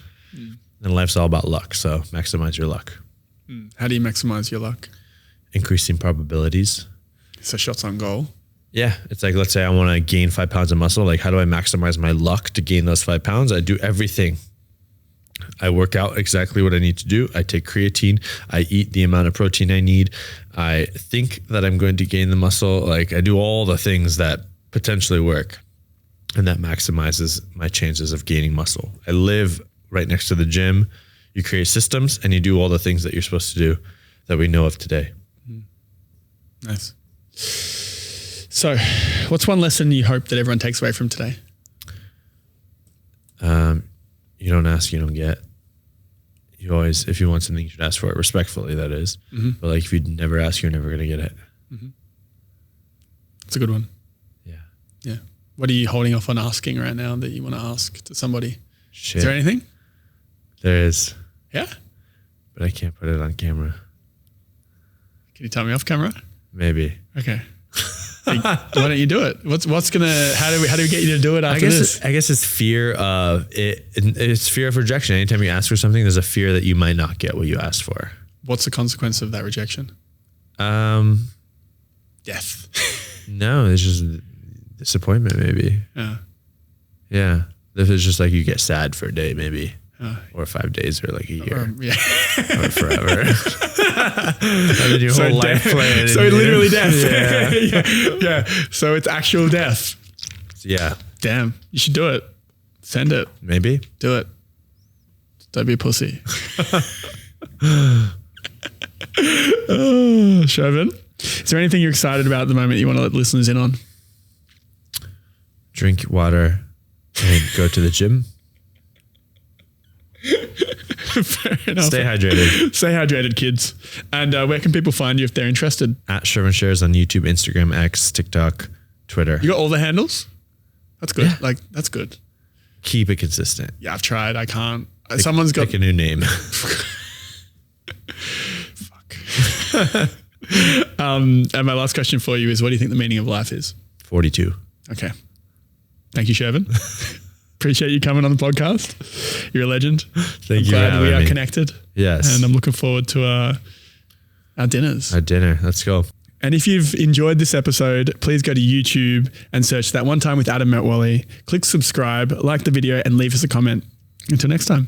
And life's all about luck, so maximize your luck. How do you maximize your luck? Increasing probabilities. So shots on goal. Yeah, it's like, let's say I want to gain 5 pounds of muscle. Like, how do I maximize my luck to gain those 5 pounds? I do everything. I work out exactly what I need to do. I take creatine. I eat the amount of protein I need. I think that I'm going to gain the muscle. Like, I do all the things that potentially work, and that maximizes my chances of gaining muscle. I live right next to the gym. You create systems and you do all the things that you're supposed to do that we know of today. Nice. So what's one lesson you hope that everyone takes away from today? You don't ask, you don't get. You always, if you want something, you should ask for it respectfully, that is. But like, if you never ask, you're never going to get it. That's a good one. Yeah. Yeah. What are you holding off on asking right now that you want to ask to somebody? Shit. Is there anything? There is. Yeah. But I can't put it on camera. Can you tell me off camera? Maybe. Okay. Why don't you do it? How do we get you to do it after this? I guess it's fear of it. It's fear of rejection. Anytime you ask for something, there's a fear that you might not get what you asked for. What's the consequence of that rejection? Death. No, it's just disappointment maybe. Yeah. Yeah. If it's just like you get sad for a day maybe. Or 5 days or like a year. Or forever. And then your whole life plan. So literally death. Yeah. So it's actual death. Yeah. Damn. You should do it. Send it. Maybe. Do it. Don't be a pussy. Shervin, is there anything you're excited about at the moment you want to let listeners in on? Drink water and go to the gym. Fair enough. Stay hydrated. Stay hydrated, kids. And where can people find you if they're interested? At Shervin Shares on YouTube, Instagram, X, TikTok, Twitter. You got all the handles? That's good. Yeah. Like, that's good. Keep it consistent. Yeah, I've tried. I can't. Someone's got Pick a new name. Fuck. And my last question for you is, what do you think the meaning of life is? 42. Okay. Thank you, Shervin. Appreciate you coming on the podcast. You're a legend. Thank you. Glad we are connected. Yes. And I'm looking forward to our dinners. Our dinner. Let's go. And if you've enjoyed this episode, please go to YouTube and search That One Time with Adam Metwally. Click subscribe, like the video, and leave us a comment. Until next time.